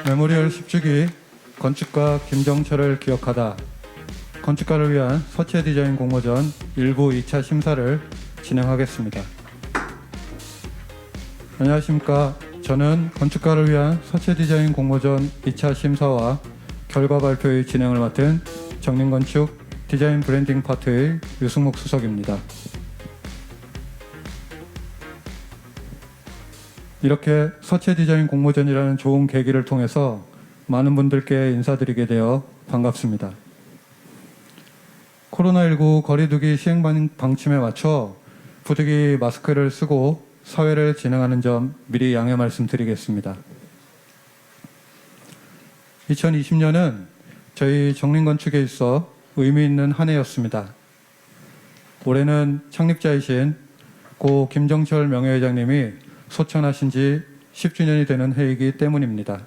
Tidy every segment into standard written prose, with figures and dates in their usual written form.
메모리얼 10주기 건축가 김정철을 기억하다 건축가를 위한 서체 디자인 공모전 일부 2차 심사를 진행하겠습니다. 안녕하십니까. 저는 건축가를 위한 서체 디자인 공모전 2차 심사와 결과 발표의 진행을 맡은 정린건축 디자인 브랜딩 파트의 유승목 수석입니다. 이렇게 서체 디자인 공모전이라는 좋은 계기를 통해서 많은 분들께 인사드리게 되어 반갑습니다. 코로나19 거리두기 시행 방침에 맞춰 부득이 마스크를 쓰고 사회를 진행하는 점 미리 양해 말씀드리겠습니다. 2020년은 저희 정린건축에 있어 의미 있는 한 해였습니다. 올해는 창립자이신 고 김정철 명예회장님이 소천하신 지 10주년이 되는 해이기 때문입니다.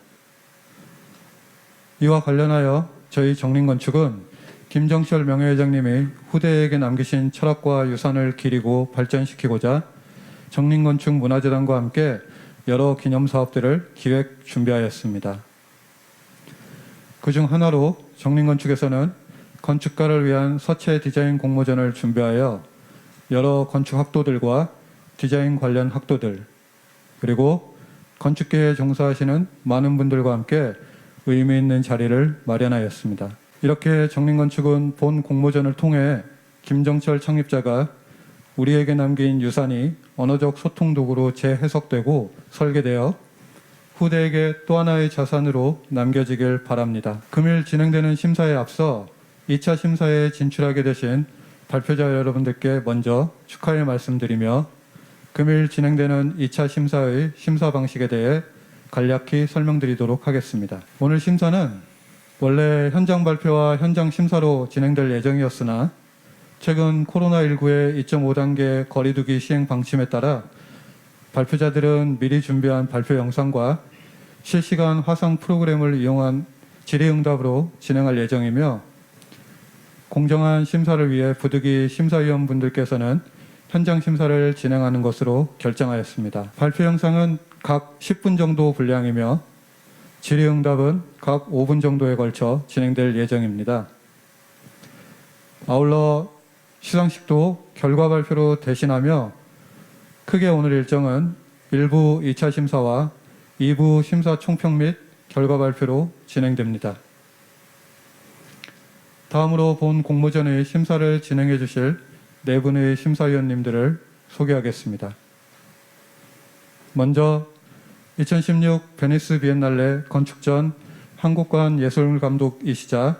이와 관련하여 저희 정린건축은 김정철 명예회장님이 후대에게 남기신 철학과 유산을 기리고 발전시키고자 정린건축 문화재단과 함께 여러 기념사업들을 기획 준비하였습니다. 그중 하나로 정린건축에서는 건축가를 위한 서체 디자인 공모전을 준비하여 여러 건축 학도들과 디자인 관련 학도들 그리고 건축계에 종사하시는 많은 분들과 함께 의미 있는 자리를 마련하였습니다. 이렇게 정린건축은 본 공모전을 통해 김정철 창립자가 우리에게 남긴 유산이 언어적 소통 도구로 재해석되고 설계되어 후대에게 또 하나의 자산으로 남겨지길 바랍니다. 금일 진행되는 심사에 앞서 2차 심사에 진출하게 되신 발표자 여러분들께 먼저 축하의 말씀드리며 금일 진행되는 2차 심사의 심사 방식에 대해 간략히 설명드리도록 하겠습니다. 오늘 심사는 원래 현장 발표와 현장 심사로 진행될 예정이었으나 최근 코로나19의 2.5단계 거리두기 시행 방침에 따라 발표자들은 미리 준비한 발표 영상과 실시간 화상 프로그램을 이용한 질의응답으로 진행할 예정이며 공정한 심사를 위해 부득이 심사위원분들께서는 현장 심사를 진행하는 것으로 결정하였습니다. 발표 영상은 각 10분 정도 분량이며 질의응답은 각 5분 정도에 걸쳐 진행될 예정입니다. 아울러 시상식도 결과 발표로 대신하며 크게 오늘 일정은 1부 2차 심사와 2부 심사 총평 및 결과 발표로 진행됩니다. 다음으로 본 공모전의 심사를 진행해 주실 네 분의 심사위원님들을 소개하겠습니다. 먼저 2016 베니스 비엔날레 건축전 한국관 예술감독이시자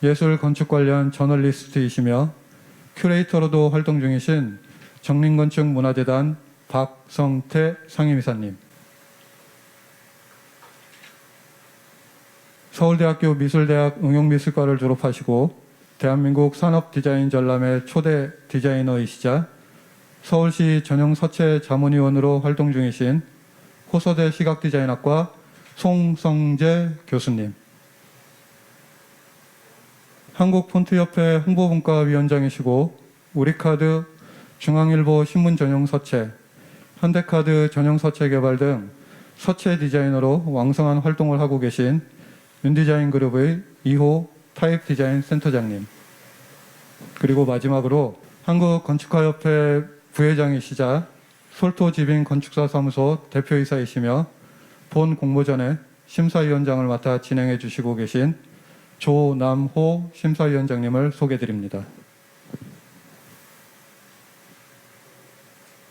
예술 건축 관련 저널리스트이시며 큐레이터로도 활동 중이신 정린건축 문화재단 박성태 상임이사님, 서울대학교 미술대학 응용미술과를 졸업하시고 대한민국 산업디자인 전람회 초대 디자이너이시자 서울시 전형서체 자문위원으로 활동 중이신 호서대 시각디자인학과 송성재 교수님, 한국폰트협회 홍보분과위원장이시고 우리카드 중앙일보 신문 전용서체, 현대카드 전용서체 개발 등 서체 디자이너로 왕성한 활동을 하고 계신 윤디자인그룹의 2호 타입디자인 센터장님, 그리고 마지막으로 한국건축가협회 부회장이시자 솔토지빙 건축사 사무소 대표이사이시며 본 공모전에 심사위원장을 맡아 진행해 주시고 계신 조남호 심사위원장님을 소개드립니다.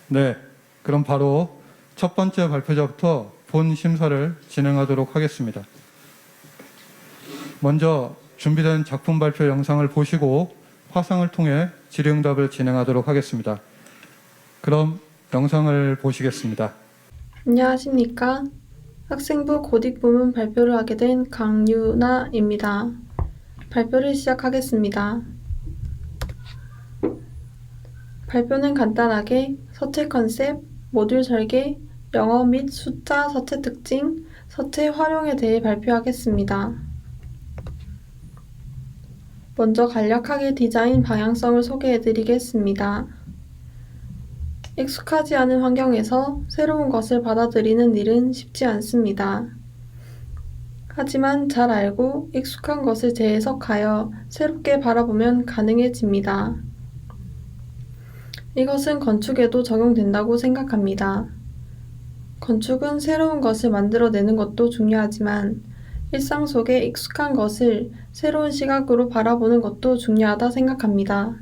네, 그럼 바로 첫 번째 발표자부터 본 심사를 진행하도록 하겠습니다. 먼저 준비된 작품 발표 영상을 보시고 화상을 통해 질의응답을 진행하도록 하겠습니다. 그럼 영상을 보시겠습니다. 안녕하십니까. 학생부 고딕 부문 발표를 하게 된 강유나입니다. 발표를 시작하겠습니다. 발표는 간단하게 서체 컨셉, 모듈 설계, 영어 및 숫자 서체 특징, 서체 활용에 대해 발표하겠습니다. 먼저 간략하게 디자인 방향성을 소개해드리겠습니다. 익숙하지 않은 환경에서 새로운 것을 받아들이는 일은 쉽지 않습니다. 하지만 잘 알고 익숙한 것을 재해석하여 새롭게 바라보면 가능해집니다. 이것은 건축에도 적용된다고 생각합니다. 건축은 새로운 것을 만들어내는 것도 중요하지만 일상 속에 익숙한 것을 새로운 시각으로 바라보는 것도 중요하다 생각합니다.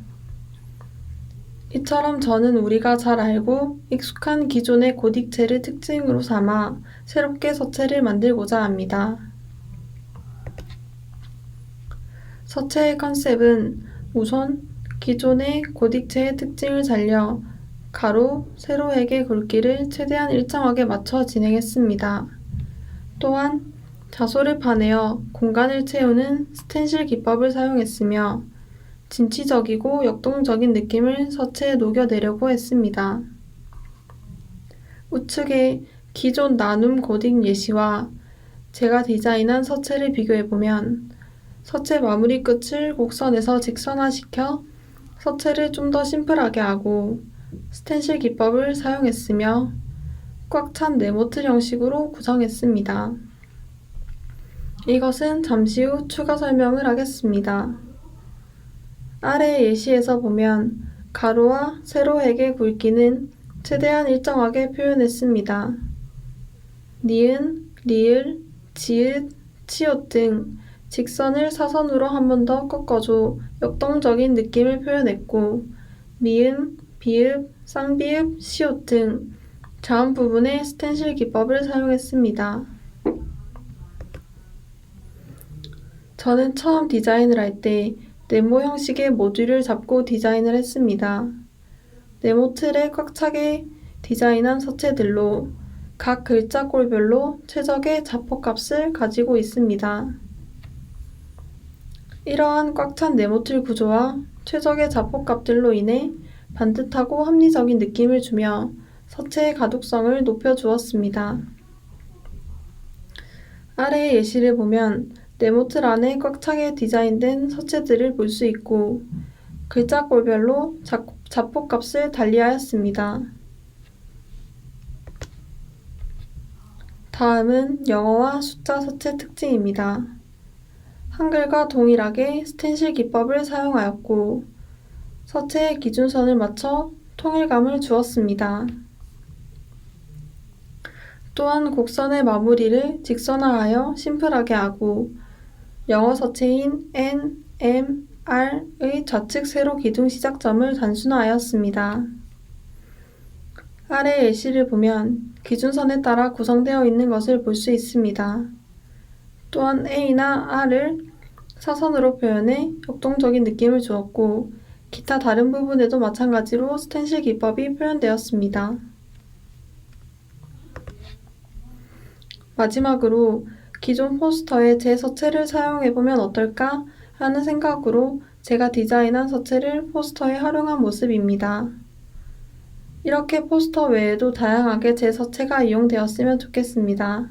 이처럼 저는 우리가 잘 알고 익숙한 기존의 고딕체를 특징으로 삼아 새롭게 서체를 만들고자 합니다. 서체의 컨셉은 우선 기존의 고딕체의 특징을 살려 가로, 세로획의 굵기를 최대한 일정하게 맞춰 진행했습니다. 또한 자소를 파내어 공간을 채우는 스텐실 기법을 사용했으며 진취적이고 역동적인 느낌을 서체에 녹여내려고 했습니다. 우측의 기존 나눔 고딕 예시와 제가 디자인한 서체를 비교해보면 서체 마무리 끝을 곡선에서 직선화시켜 서체를 좀 더 심플하게 하고 스텐실 기법을 사용했으며 꽉 찬 네모틀 형식으로 구성했습니다. 이것은 잠시 후 추가 설명을 하겠습니다. 아래 예시에서 보면 가로와 세로획의 굵기는 최대한 일정하게 표현했습니다. 니은, 리을, 지읒, 치읓 등 직선을 사선으로 한 번 더 꺾어줘 역동적인 느낌을 표현했고 미음, 비읍, 쌍비읍, 시옷 등 자음 부분에 스텐실 기법을 사용했습니다. 저는 처음 디자인을 할 때 네모 형식의 모듈을 잡고 디자인을 했습니다. 네모 틀에 꽉 차게 디자인한 서체들로 각 글자 꼴별로 최적의 자폭값을 가지고 있습니다. 이러한 꽉 찬 네모틀 구조와 최적의 자폭값들로 인해 반듯하고 합리적인 느낌을 주며 서체의 가독성을 높여주었습니다. 아래의 예시를 보면 네모틀 안에 꽉 차게 디자인된 서체들을 볼 수 있고 글자 꼴별로 자폭값을 달리하였습니다. 다음은 영어와 숫자 서체 특징입니다. 한글과 동일하게 스텐실 기법을 사용하였고 서체의 기준선을 맞춰 통일감을 주었습니다. 또한 곡선의 마무리를 직선화하여 심플하게 하고 영어 서체인 N, M, R의 좌측 세로 기둥 시작점을 단순화하였습니다. 아래 예시를 보면 기준선에 따라 구성되어 있는 것을 볼 수 있습니다. 또한 A나 R을 사선으로 표현해 역동적인 느낌을 주었고 기타 다른 부분에도 마찬가지로 스텐실 기법이 표현되었습니다. 마지막으로 기존 포스터에 제 서체를 사용해보면 어떨까 하는 생각으로 제가 디자인한 서체를 포스터에 활용한 모습입니다. 이렇게 포스터 외에도 다양하게 제 서체가 이용되었으면 좋겠습니다.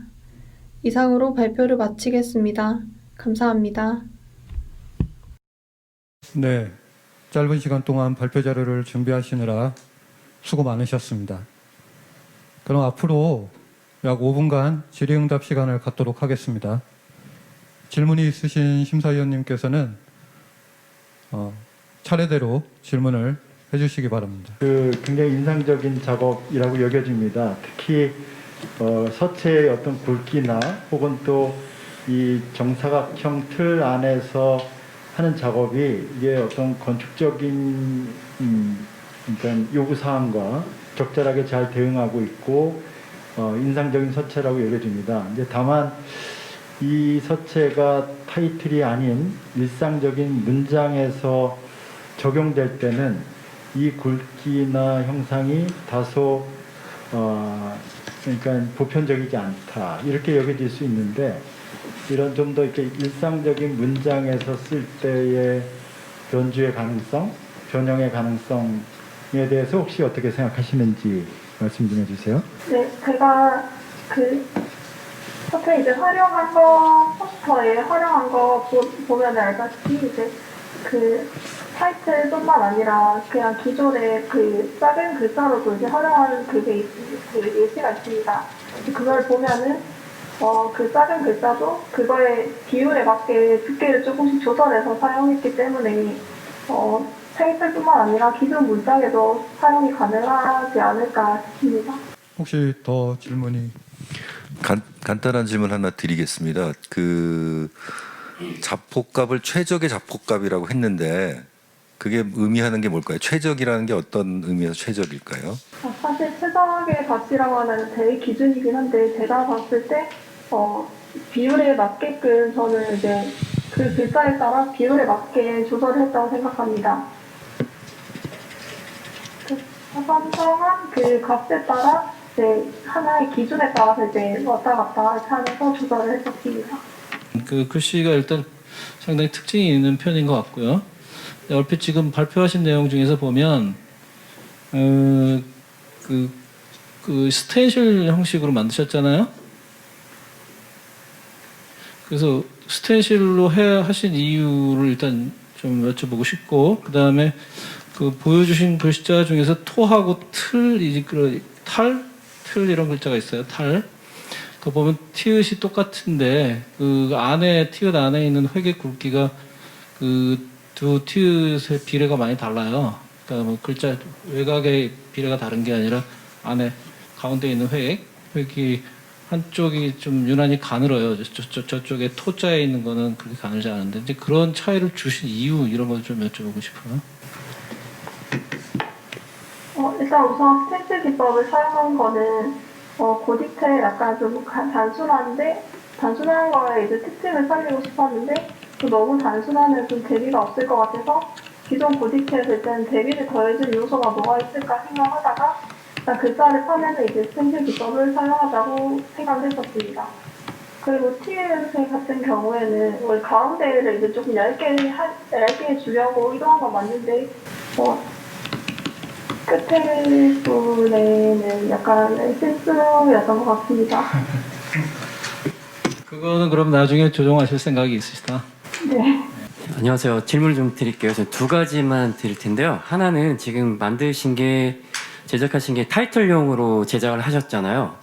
이상으로 발표를 마치겠습니다. 감사합니다. 네, 짧은 시간 동안 발표 자료를 준비하시느라 수고 많으셨습니다. 그럼 앞으로 약 5분간 질의응답 시간을 갖도록 하겠습니다. 질문이 있으신 심사위원님께서는 차례대로 질문을 해주시기 바랍니다. 굉장히 인상적인 작업이라고 여겨집니다. 특히 서체의 어떤 굵기나 혹은 또 이 정사각형 틀 안에서 하는 작업이 이게 어떤 건축적인 그러니까 요구사항과 적절하게 잘 대응하고 있고 인상적인 서체라고 여겨집니다. 이제 다만 이 서체가 타이틀이 아닌 일상적인 문장에서 적용될 때는 이 굵기나 형상이 다소 그러니까 보편적이지 않다 이렇게 여겨질 수 있는데 이런 좀 더 이렇게 일상적인 문장에서 쓸 때의 변주의 가능성, 변형의 가능성에 대해서 혹시 어떻게 생각하시는지 말씀 좀 해주세요. 네, 제가 서체 이제 활용한 거, 포스터에 활용한 거 보면 알다시피 이제 타이틀뿐만 아니라 그냥 기존의 그 작은 글자로도 이제 활용하는 그 예시가 있습니다. 그걸 보면은 그 작은 글자도 그거의 비율에 맞게 두께를 조금씩 조절해서 사용했기 때문에 타이틀뿐만 아니라 기존 문장에도 사용이 가능하지 않을까 싶습니다. 혹시 더 질문이 간단한 질문 하나 드리겠습니다. 그 자폭값을 최적의 자폭값이라고 했는데 그게 의미하는 게 뭘까요? 최적이라는 게 어떤 의미에서 최적일까요? 사실 최적의 가치라고 하는 제 기준이긴 한데 제가 봤을 때 비율에 맞게끔 저는 이제 그 글자에 따라 비율에 맞게 조절했다고 생각합니다. 선정한 그 값에 따라 이제 하나의 기준에 따라서 이제 왔다 갔다 하면서 조절을 했었습니다. 그 글씨가 일단 상당히 특징이 있는 편인 것 같고요. 얼핏 지금 발표하신 내용 중에서 보면 그 스텐실 형식으로 만드셨잖아요. 그래서 스텐실로 하신 이유를 일단 좀 여쭤보고 싶고, 그 다음에 그 보여주신 글자 중에서 토하고 틀 이런 글자가 있어요. 탈. 그 보면 티읕이 똑같은데 그 안에 티읕 안에 있는 회계 굵기가 그 두 티읕의 비례가 많이 달라요. 그러니까 뭐 글자 외곽의 비례가 다른 게 아니라 안에 가운데 있는 획이 한쪽이 좀 유난히 가늘어요. 저쪽에 토자에 있는 거는 그렇게 가늘지 않은데 이제 그런 차이를 주신 이유 이런 걸 좀 여쭤보고 싶어요. 일단 우선 스텐실 기법을 사용한 거는 고딕체에 약간 좀 단순한 거에 이제 특징을 살리고 싶었는데 또 너무 단순하면 좀 대비가 없을 것 같아서 기존 고딕체에서 일단 대비를 더해줄 요소가 뭐가 있을까 생각하다가 일단 글자를 파면은 이제 스텐실 기법을 사용하자고 생각했었습니다. 그리고 티읕 같은 경우에는 원래 가운데를 이제 조금 얇게 주려고 이동한 건 맞는데 끝에 부분에는 약간 실수였던 것 같습니다. 그거는 그럼 나중에 조정하실 생각이 있으시다. 네. 안녕하세요. 질문을 좀 드릴게요. 저는 두 가지만 드릴 텐데요. 하나는 지금 제작하신 게 타이틀용으로 제작을 하셨잖아요.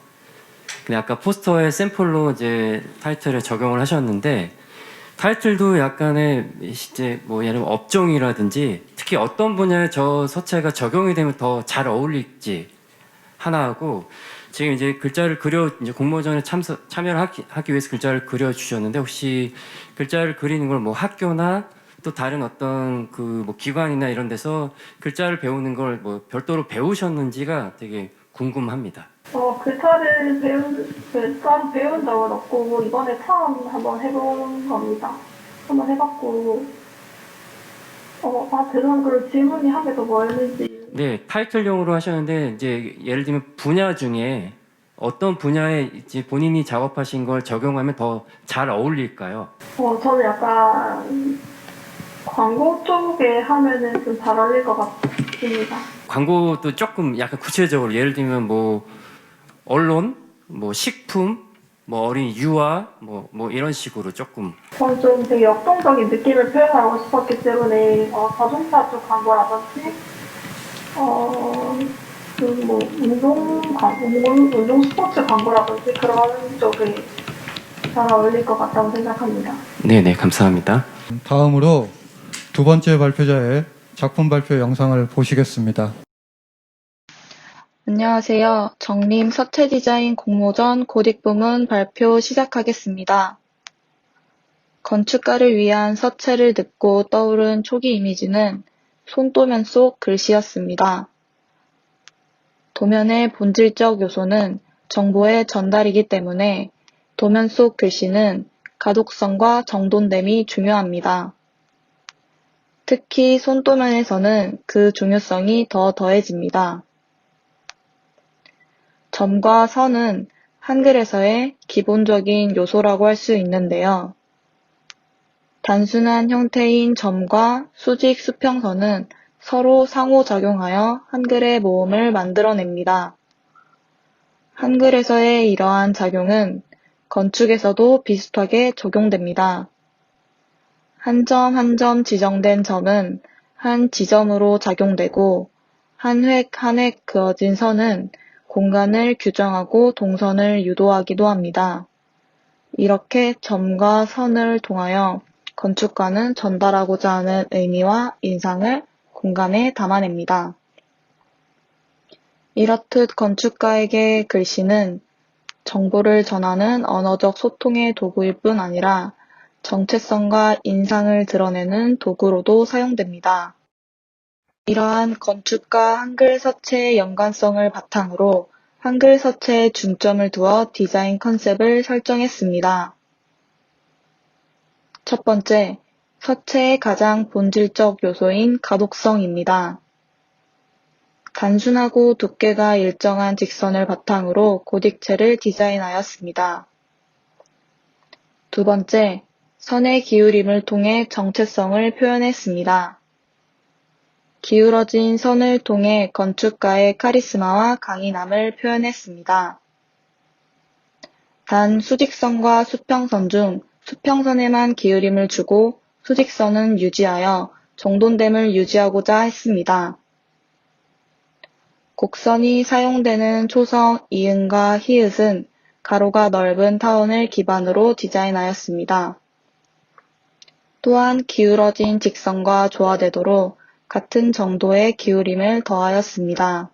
근데 아까 포스터에 샘플로 이제 타이틀을 적용을 하셨는데, 타이틀도 약간의 이제 뭐 예를 들면 업종이라든지 특히 어떤 분야에 저 서체가 적용이 되면 더 잘 어울릴지 하나 하고, 지금 이제 글자를 이제 공모전에 참여를 하기 위해서 글자를 그려 주셨는데, 혹시 글자를 그리는 걸 뭐 학교나 또 다른 어떤 그 뭐 기관이나 이런 데서 글자를 배우는 걸 뭐 별도로 배우셨는지가 되게 궁금합니다. 글자를 따로 배운 적은 없고 이번에 처음 한번 해본 겁니다. 한번 해봤고 죄송한 그 질문이 한 개 더 뭐였는지. 네, 타이틀용으로 하셨는데 이제 예를 들면 분야 중에 어떤 분야에 이제 본인이 작업하신 걸 적용하면 더 잘 어울릴까요? 저는 약간 광고 쪽에 하면은 좀 잘 어울릴 것 같습니다. 광고도 조금 약간 구체적으로 예를 들면 뭐 언론, 뭐 식품, 뭐 어린 유아, 뭐 이런 식으로 조금. 저는 좀 되게 역동적인 느낌을 표현하고 싶었기 때문에 자동차 쪽 광고라든지 뭐 운동 스포츠 광고라든지 그런 쪽에 잘 어울릴 것 같다고 생각합니다. 네네, 감사합니다. 다음으로 두 번째 발표자의 작품 발표 영상을 보시겠습니다. 안녕하세요. 정림 서체 디자인 공모전 고딕 부문 발표 시작하겠습니다. 건축가를 위한 서체를 듣고 떠오른 초기 이미지는 손도면 속 글씨였습니다. 도면의 본질적 요소는 정보의 전달이기 때문에 도면 속 글씨는 가독성과 정돈됨이 중요합니다. 특히 손도면에서는 그 중요성이 더 더해집니다. 점과 선은 한글에서의 기본적인 요소라고 할 수 있는데요. 단순한 형태인 점과 수직 수평선은 서로 상호작용하여 한글의 모음을 만들어냅니다. 한글에서의 이러한 작용은 건축에서도 비슷하게 적용됩니다. 한 점 한 점 지정된 점은 한 지점으로 작용되고 한 획 한 획 그어진 선은 공간을 규정하고 동선을 유도하기도 합니다. 이렇게 점과 선을 통하여 건축가는 전달하고자 하는 의미와 인상을 공간에 담아냅니다. 이렇듯 건축가에게 글씨는 정보를 전하는 언어적 소통의 도구일 뿐 아니라 정체성과 인상을 드러내는 도구로도 사용됩니다. 이러한 건축과 한글 서체의 연관성을 바탕으로 한글 서체에 중점을 두어 디자인 컨셉을 설정했습니다. 첫 번째, 서체의 가장 본질적 요소인 가독성입니다. 단순하고 두께가 일정한 직선을 바탕으로 고딕체를 디자인하였습니다. 두 번째, 선의 기울임을 통해 정체성을 표현했습니다. 기울어진 선을 통해 건축가의 카리스마와 강인함을 표현했습니다. 단 수직선과 수평선 중 수평선에만 기울임을 주고 수직선은 유지하여 정돈됨을 유지하고자 했습니다. 곡선이 사용되는 초성 이응과 히읗은 가로가 넓은 타원을 기반으로 디자인하였습니다. 또한 기울어진 직선과 조화되도록 같은 정도의 기울임을 더하였습니다.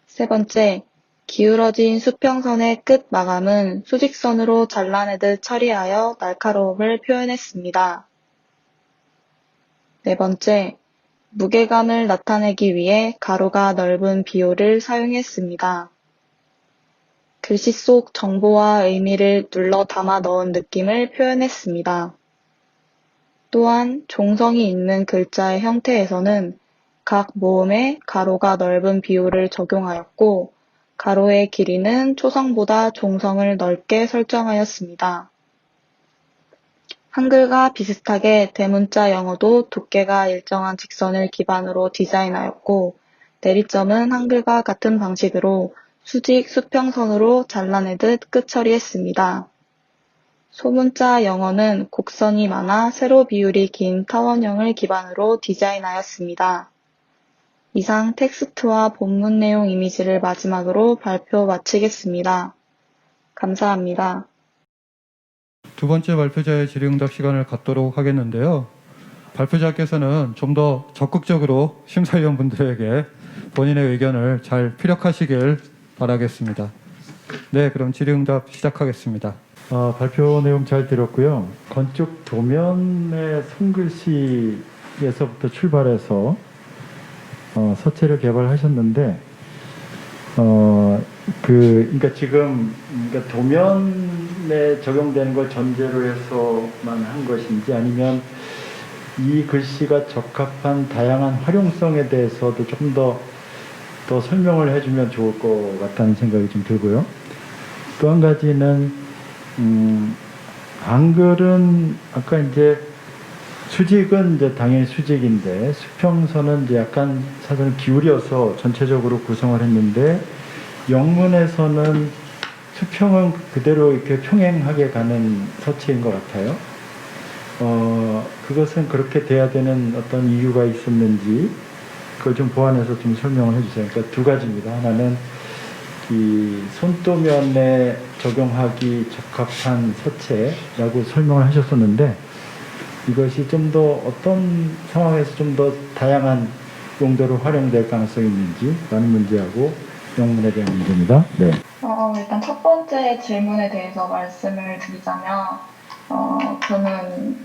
세 번째, 기울어진 수평선의 끝 마감은 수직선으로 잘라내듯 처리하여 날카로움을 표현했습니다. 네 번째, 무게감을 나타내기 위해 가로가 넓은 비호를 사용했습니다. 글씨 속 정보와 의미를 눌러 담아 넣은 느낌을 표현했습니다. 또한 종성이 있는 글자의 형태에서는 각 모음에 가로가 넓은 비호를 적용하였고 가로의 길이는 초성보다 종성을 넓게 설정하였습니다. 한글과 비슷하게 대문자 영어도 두께가 일정한 직선을 기반으로 디자인하였고 내리점은 한글과 같은 방식으로 수직 수평선으로 잘라내듯 끝 처리했습니다. 소문자 영어는 곡선이 많아 세로 비율이 긴 타원형을 기반으로 디자인하였습니다. 이상 텍스트와 본문 내용 이미지를 마지막으로 발표 마치겠습니다. 감사합니다. 두 번째 발표자의 질의응답 시간을 갖도록 하겠는데요. 발표자께서는 좀 더 적극적으로 심사위원분들에게 본인의 의견을 잘 피력하시길 바라겠습니다. 네, 그럼 질의응답 시작하겠습니다. 발표 내용 잘 들었고요. 건축 도면의 손글씨에서부터 출발해서 서체를 개발하셨는데, 그러니까 지금 그러니까 도면에 적용되는 걸 전제로 해서만 한 것인지 아니면 이 글씨가 적합한 다양한 활용성에 대해서도 조금 더 설명을 해주면 좋을 것 같다는 생각이 좀 들고요. 또 한 가지는 한글은 아까 이제 수직은 이제 당연히 수직인데 수평선은 이제 약간 사실은 기울여서 전체적으로 구성을 했는데 영문에서는 수평은 그대로 이렇게 평행하게 가는 서체인 것 같아요. 그것은 그렇게 돼야 되는 어떤 이유가 있었는지 그걸 좀 보완해서 좀 설명을 해주세요. 그러니까 두 가지입니다. 하나는 이 손도면에 적용하기 적합한 서체라고 설명을 하셨었는데 이것이 좀 더 어떤 상황에서 좀 더 다양한 용도로 활용될 가능성이 있는지 라는 문제하고 영문에 대한 문제입니다. 네. 일단 첫 번째 질문에 대해서 말씀을 드리자면, 저는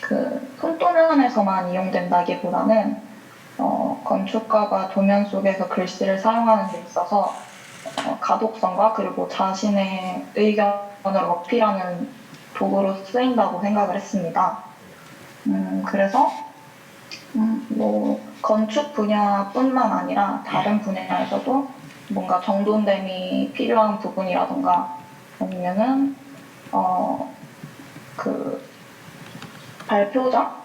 그 손도면에서만 이용된다기보다는 건축가가 도면 속에서 글씨를 사용하는 데 있어서 가독성과 그리고 자신의 의견을 어필하는 도구로 쓰인다고 생각을 했습니다. 그래서 뭐 건축 분야뿐만 아니라 다른 분야에서도 뭔가 정돈됨이 필요한 부분이라던가 아니면은 그 발표자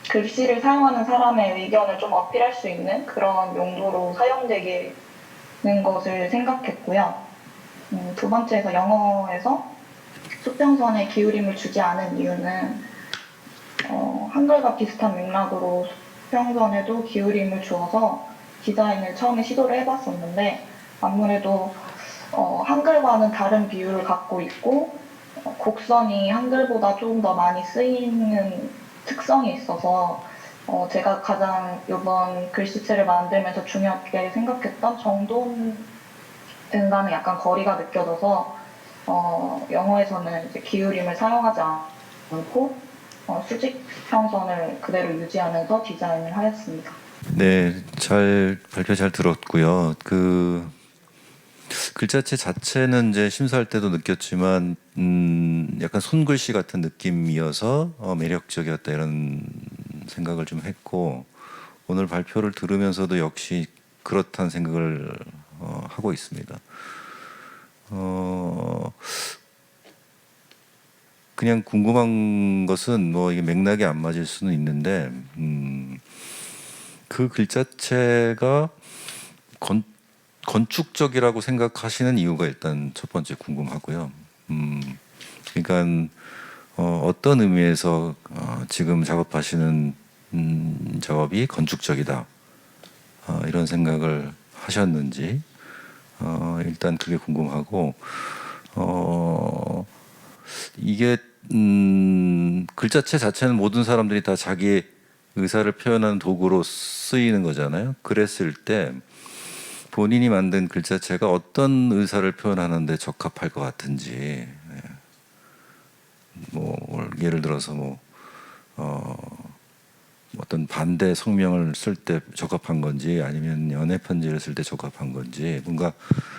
글씨를 사용하는 사람의 의견을 좀 어필할 수 있는 그런 용도로 사용되는 것을 생각했고요. 두 번째에서 영어에서 수평선에 기울임을 주지 않은 이유는 한글과 비슷한 맥락으로 수평선에도 기울임을 주어서 디자인을 처음에 시도를 해봤었는데 아무래도 한글과는 다른 비율을 갖고 있고 곡선이 한글보다 조금 더 많이 쓰이는 특성이 있어서 제가 가장 이번 글씨체를 만들면서 중요하게 생각했던 정돈등과는 약간 거리가 느껴져서 영어에서는 이제 기울임을 사용하지 않고 수직평선을 그대로 유지하면서 디자인을 하였습니다. 네, 발표 잘 들었고요. 그 글자체 자체는 이제 심사할 때도 느꼈지만 약간 손글씨 같은 느낌이어서 매력적이었다 이런 생각을 좀 했고 오늘 발표를 들으면서도 역시 그렇다는 생각을 하고 있습니다. 그냥 궁금한 것은 뭐 이게 맥락이 안 맞을 수는 있는데 그 글자체가 건축적이라고 생각하시는 이유가 일단 첫 번째 궁금하고요. 그러니까 어떤 의미에서 지금 작업하시는 작업이 건축적이다 이런 생각을 하셨는지 일단 그게 궁금하고 이게 글자체 자체는 모든 사람들이 다 자기 의사를 표현하는 도구로 쓰이는 거잖아요. 그랬을 때 본인이 만든 글자체가 어떤 의사를 표현하는데 적합할 것 같은지, 뭐 예를 들어서 어떤 반대 성명을 쓸 때 적합한 건지 아니면 연애 편지를 쓸 때 적합한 건지 뭔가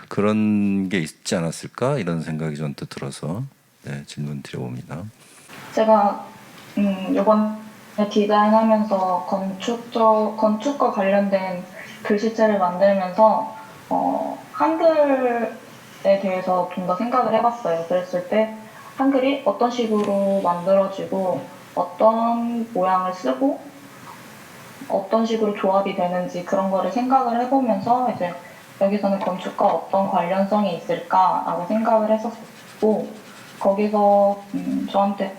그런 게 있지 않았을까 이런 생각이 전또 들어서 질문 드려봅니다. 제가 이번에 디자인하면서 건축과 관련된 글씨체를 만들면서 한글에 대해서 좀 더 생각을 해봤어요. 그랬을 때 한글이 어떤 식으로 만들어지고 어떤 모양을 쓰고 어떤 식으로 조합이 되는지 그런 거를 생각을 해보면서 이제 여기서는 건축과 어떤 관련성이 있을까라고 생각을 했었고 거기서 저한테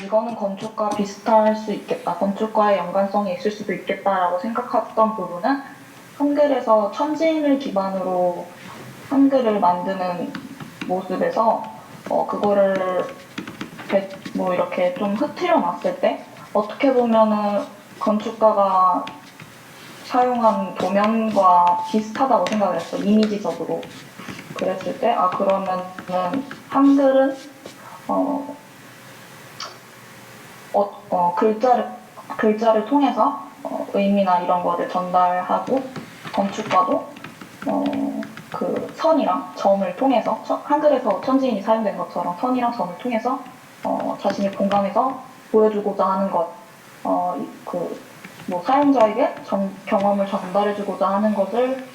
이거는 건축과 비슷할 수 있겠다, 건축과의 연관성이 있을 수도 있겠다라고 생각했던 부분은 한글에서 천지인을 기반으로 한글을 만드는 모습에서 그거를 이렇게 좀 흐트려 놨을 때 어떻게 보면은 건축가가 사용한 도면과 비슷하다고 생각을 했어요. 이미지적으로. 그랬을 때 그러면은 한글은 글자를 통해서 의미나 이런 거를 전달하고 건축가도 그 선이랑 점을 통해서 한글에서 천지인이 사용된 것처럼 선이랑 점을 통해서 자신의 공간에서 보여주고자 하는 것, 사용자에게 경험을 전달해주고자 하는 것을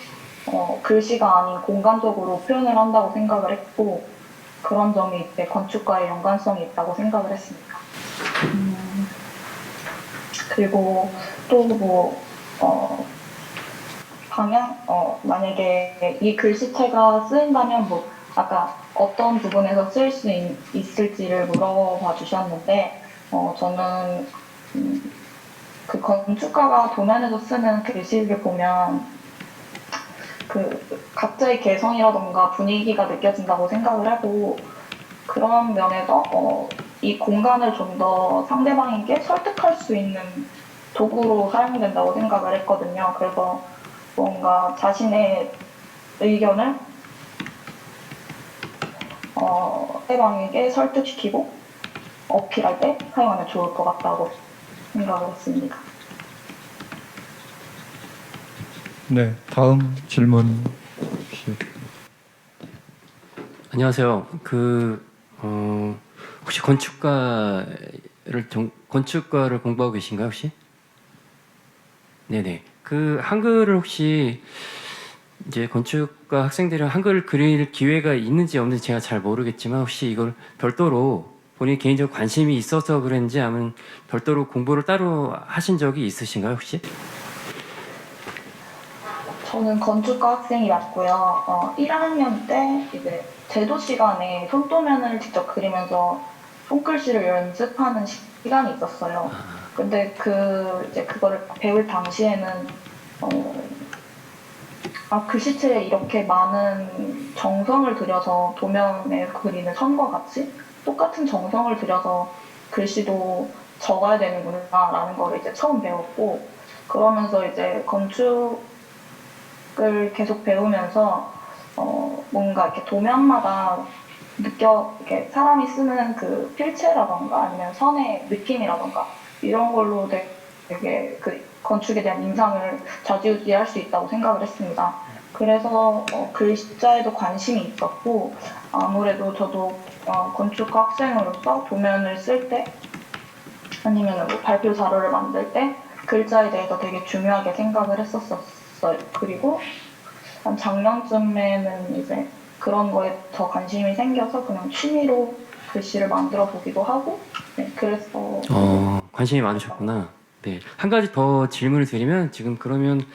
글씨가 아닌 공간적으로 표현을 한다고 생각을 했고 그런 점이 이제 건축과의 연관성이 있다고 생각을 했습니다. 그리고 또 만약에 이 글씨체가 쓰인다면 아까 어떤 부분에서 쓰일 수 있을지를 물어봐 주셨는데 저는 그 건축가가 도면에서 쓰는 글씨를 보면 그 각자의 개성이라던가 분위기가 느껴진다고 생각을 하고 그런 면에서 이 공간을 좀 더 상대방에게 설득할 수 있는 도구로 사용된다고 생각을 했거든요. 그래서 뭔가 자신의 의견을 상대방에게 설득시키고 어필할 때 사용하면 좋을 것 같다고 생각을 했습니다. 네, 다음 질문 혹시. 안녕하세요. 혹시 건축과를 공부하고 계신가요, 혹시? 네네. 그 한글을 혹시 이제 건축과 학생들이 한글을 그릴 기회가 있는지 없는지 제가 잘 모르겠지만 혹시 이걸 별도로 본인 개인적 관심이 있어서 그런지 아니면 별도로 공부를 따로 하신 적이 있으신가요, 혹시? 저는 건축과 학생이 맞고요. 1학년 때 이제 제도 시간에 손도면을 직접 그리면서 손글씨를 연습하는 시간이 있었어요. 근데 이제 그거를 배울 당시에는 글씨체에 이렇게 많은 정성을 들여서 도면에 그리는 선과 같이 똑같은 정성을 들여서 글씨도 적어야 되는구나라는 걸 이제 처음 배웠고, 그러면서 이제 건축을 계속 배우면서 뭔가 이렇게 도면마다 이렇게 사람이 쓰는 그 필체라던가 아니면 선의 느낌이라던가 이런 걸로 되게 그 건축에 대한 인상을 좌지우지할 수 있다고 생각을 했습니다. 그래서 글자에도 관심이 있었고, 아무래도 저도 건축과 학생으로서 도면을 쓸 때 아니면 뭐 발표 자료를 만들 때 글자에 대해서 되게 중요하게 생각을 했었어요. 그리고 한 작년쯤에는 이제 그런 거에 더 관심이 생겨서 그냥 취미로 글씨를 만들어 보기도 하고, 네, 그래서 관심이 많으셨구나. 네, 한 가지 더 질문을 드리면, 지금 그러면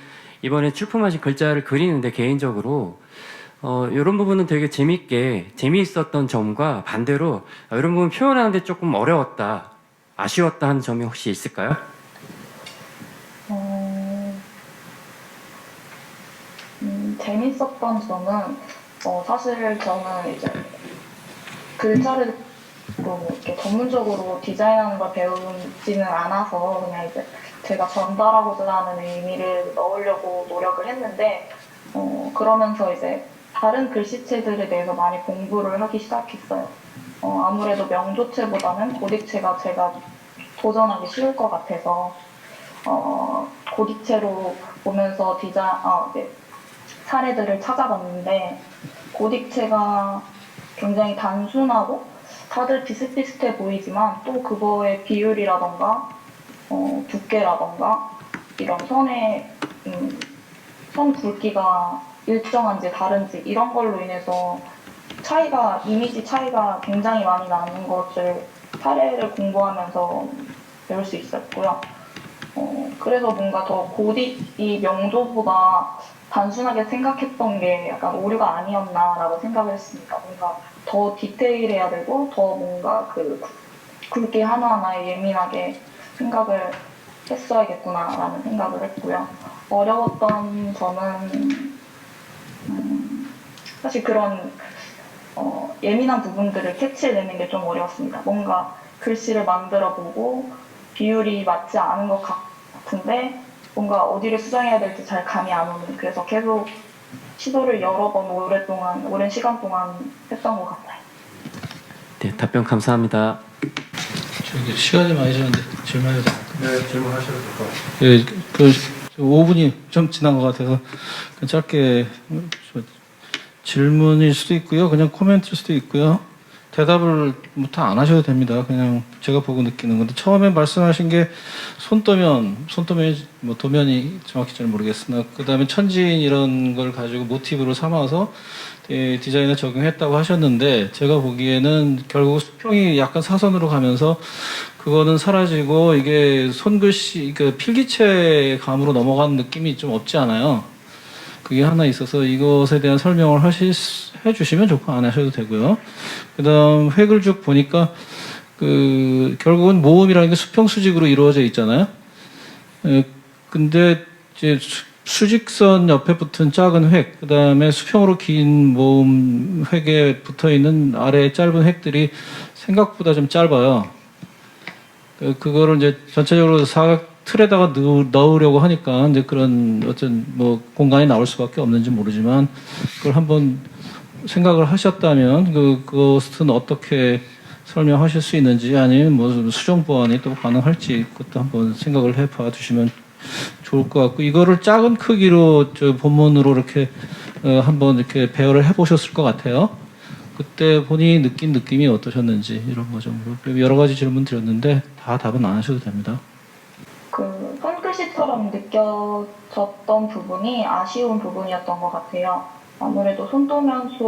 이번에 출품하신 글자를 그리는데 개인적으로 이런 부분은 되게 재미있었던 점과 반대로 이런 부분 표현하는데 조금 어려웠다, 아쉬웠다 하는 점이 혹시 있을까요? 재밌었던 점은 사실 저는 이제 글자를 뭐 이렇게 전문적으로 디자인하는 걸 배우지는 않아서 그냥 이제 제가 전달하고자 하는 의미를 넣으려고 노력을 했는데, 그러면서 이제 다른 글씨체들에 대해서 많이 공부를 하기 시작했어요. 아무래도 명조체보다는 고딕체가 제가 도전하기 쉬울 것 같아서 고딕체로 보면서 이제 사례들을 찾아봤는데, 고딕체가 굉장히 단순하고 다들 비슷비슷해 보이지만 또 그거의 비율이라던가 두께라던가 이런 선 굵기가 일정한지 다른지 이런 걸로 인해서 이미지 차이가 굉장히 많이 나는 것을 사례를 공부하면서 배울 수 있었고요. 그래서 뭔가 더 이 명조보다 단순하게 생각했던 게 약간 오류가 아니었나라고 생각을 했습니다. 뭔가 더 디테일해야 되고 더 뭔가 굵기 하나하나에 예민하게 생각을 했어야겠구나라는 생각을 했고요. 어려웠던 점은 사실 그런 예민한 부분들을 캐치해내는 게 좀 어려웠습니다. 뭔가 글씨를 만들어보고 비율이 맞지 않은 것 같은데 뭔가 어디를 수정해야 될지 잘 감이 안 오는, 그래서 계속 시도를 여러 번 오랜 시간 동안 했던 것 같아요. 네, 답변 감사합니다. 저기 시간이 많이 지났는데 질문해도 될까요? 네, 질문하셔도 될 것 같아요. 예, 그 5분이 좀 지난 것 같아서 그냥 짧게 질문일 수도 있고요, 그냥 코멘트일 수도 있고요. 대답을 다 안 하셔도 됩니다. 그냥 제가 보고 느끼는 건데, 처음에 말씀하신 게 손도면이 뭐 도면이 정확히 잘 모르겠으나 그 다음에 천지인 이런 걸 가지고 모티브로 삼아서 디자인에 적용했다고 하셨는데, 제가 보기에는 결국 수평이 약간 사선으로 가면서 그거는 사라지고 이게 손글씨, 그 필기체 감으로 넘어가는 느낌이 좀 없지 않아요. 그게 하나 있어서 이것에 대한 설명을 해주시면 좋고 안 하셔도 되고요. 그 다음 획을 쭉 보니까 결국은 모음이라는 게 수평 수직으로 이루어져 있잖아요. 근데 이제 수직선 옆에 붙은 작은 획, 그 다음에 수평으로 긴 모음 획에 붙어 있는 아래 짧은 획들이 생각보다 좀 짧아요. 그거를 이제 전체적으로 사각 틀에다가 넣으려고 하니까 이제 그런 어떤 뭐 공간이 나올 수밖에 없는지 모르지만, 그걸 한번 생각을 하셨다면 그것은 어떻게 설명하실 수 있는지, 아니면 뭐 수정 보완이 또 가능할지 그것도 한번 생각을 해봐 주시면 좋을 것 같고, 이거를 작은 크기로 본문으로 이렇게 한번 이렇게 배열을 해보셨을 것 같아요. 그때 본인이 느낀 느낌이 어떠셨는지 이런 거 좀 여러 가지 질문 드렸는데 다 답은 안 하셔도 됩니다. 손글씨처럼 느껴졌던 부분이 아쉬운 부분이었던 것 같아요. 아무래도 손도면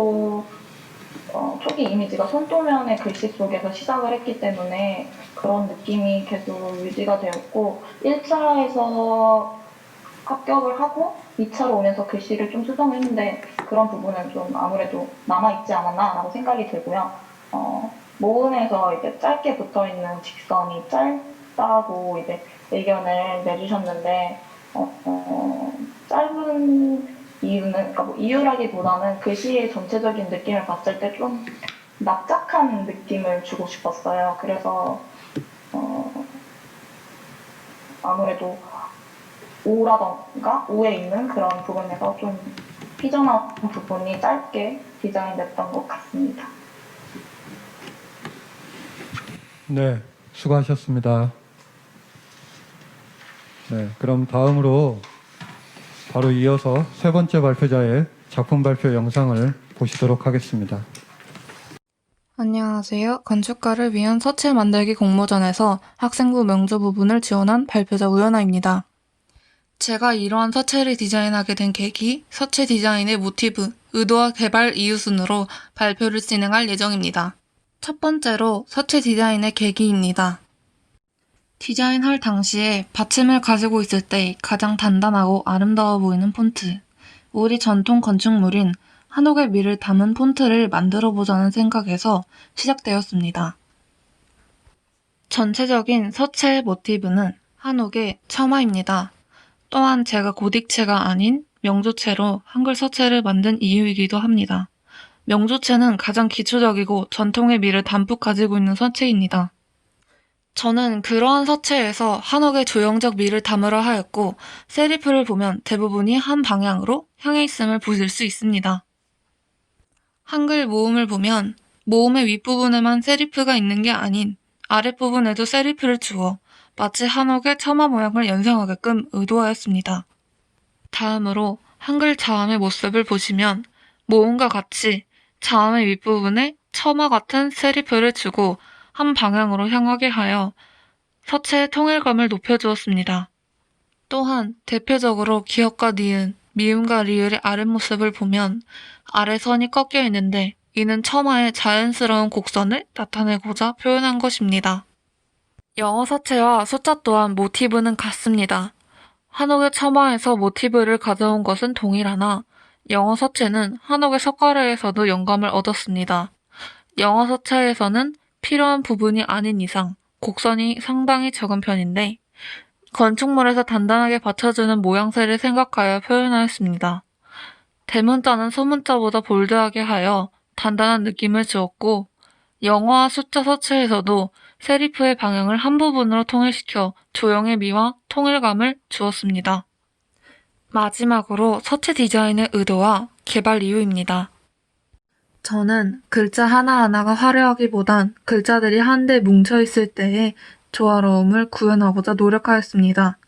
초기 이미지가 손도면의 글씨 속에서 시작을 했기 때문에 그런 느낌이 계속 유지가 되었고, 1차에서 합격을 하고 2차로 오면서 글씨를 좀 수정했는데 그런 부분은 좀 아무래도 남아있지 않았나라고 생각이 들고요. 모음에서 이제 짧게 붙어 있는 직선이 짧다고 이제 의견을 내주셨는데, 짧은 이유는, 그러니까 뭐 이유라기보다는 글씨의 전체적인 느낌을 봤을 때 좀 납작한 느낌을 주고 싶었어요. 그래서 아무래도 오라던가 오에 있는 그런 부분에서 좀 피전한 부분이 짧게 디자인됐던 것 같습니다. 네, 수고하셨습니다. 네, 그럼 다음으로 바로 이어서 세 번째 발표자의 작품 발표 영상을 보시도록 하겠습니다. 안녕하세요. 건축가를 위한 서체 만들기 공모전에서 학생부 명조 부분을 지원한 발표자 우연아입니다. 제가 이러한 서체를 디자인하게 된 계기, 서체 디자인의 모티브, 의도와 개발 이유 순으로 발표를 진행할 예정입니다. 첫 번째로 서체 디자인의 계기입니다. 디자인할 당시에 받침을 가지고 있을 때 가장 단단하고 아름다워 보이는 폰트, 우리 전통 건축물인 한옥의 미를 담은 폰트를 만들어 보자는 생각에서 시작되었습니다. 전체적인 서체의 모티브는 한옥의 처마입니다. 또한 제가 고딕체가 아닌 명조체로 한글 서체를 만든 이유이기도 합니다. 명조체는 가장 기초적이고 전통의 미를 담뿍 가지고 있는 서체입니다. 저는 그러한 서체에서 한옥의 조형적 미를 담으려 하였고, 세리프를 보면 대부분이 한 방향으로 향해 있음을 보실 수 있습니다. 한글 모음을 보면 모음의 윗부분에만 세리프가 있는 게 아닌 아랫부분에도 세리프를 주어 마치 한옥의 처마 모양을 연상하게끔 의도하였습니다. 다음으로 한글 자음의 모습을 보시면 모음과 같이 자음의 윗부분에 처마 같은 세리프를 주고 한 방향으로 향하게 하여 서체의 통일감을 높여주었습니다. 또한 대표적으로 기역과 니은, 미음과 리을의 아랫모습을 보면 아래 선이 꺾여 있는데 이는 처마의 자연스러운 곡선을 나타내고자 표현한 것입니다. 영어 서체와 숫자 또한 모티브는 같습니다. 한옥의 처마에서 모티브를 가져온 것은 동일하나 영어 서체는 한옥의 석가래에서도 영감을 얻었습니다. 영어 서체에서는 필요한 부분이 아닌 이상 곡선이 상당히 적은 편인데 건축물에서 단단하게 받쳐주는 모양새를 생각하여 표현하였습니다. 대문자는 소문자보다 볼드하게 하여 단단한 느낌을 주었고 영어와 숫자 서체에서도 세리프의 방향을 한 부분으로 통일시켜 조형의 미와 통일감을 주었습니다. 마지막으로 서체 디자인의 의도와 개발 이유입니다. 저는 글자 하나하나가 화려하기보단 글자들이 한데 뭉쳐있을 때의 조화로움을 구현하고자 노력하였습니다.